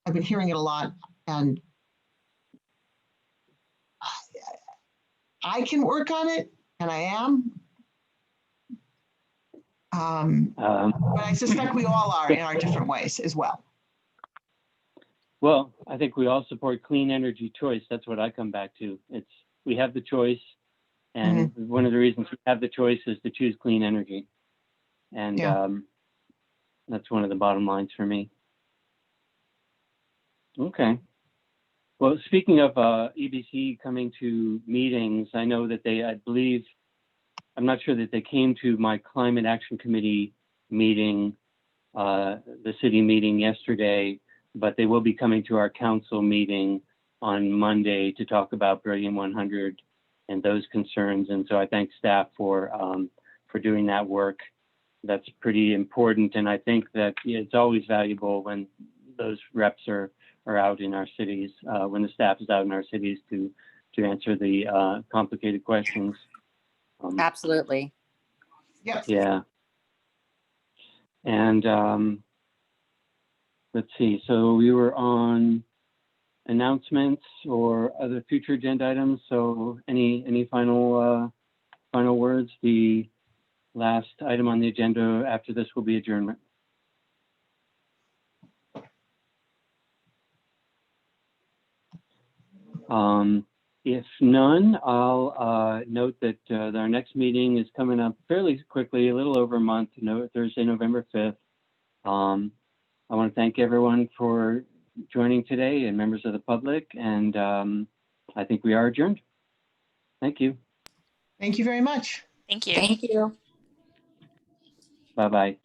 I've been hearing it a lot, and I can work on it, and I am. But I suspect we all are in our different ways as well. Well, I think we all support clean energy choice. That's what I come back to. We have the choice, and one of the reasons we have the choice is to choose clean energy. And that's one of the bottom lines for me. Okay. Well, speaking of EBC coming to meetings, I know that I'm not sure that they came to my Climate Action Committee meeting, the city meeting yesterday, but they will be coming to our council meeting on Monday to talk about Brilliant 100 and those concerns. And so I thank staff for doing that work. That's pretty important. And I think that it's always valuable when those reps are out in our cities, when the staff is out in our cities to answer the complicated questions. Absolutely. Yep. Yeah. And let's see. So we were on announcements or other future agenda items. So any final words? The last item on the agenda after this will be adjournment. If none, I'll note that our next meeting is coming up fairly quickly, a little over a month, Thursday, November 5th. I want to thank everyone for joining today and members of the public, and I think we are adjourned. Thank you. Thank you very much. Thank you. Thank you. Bye-bye.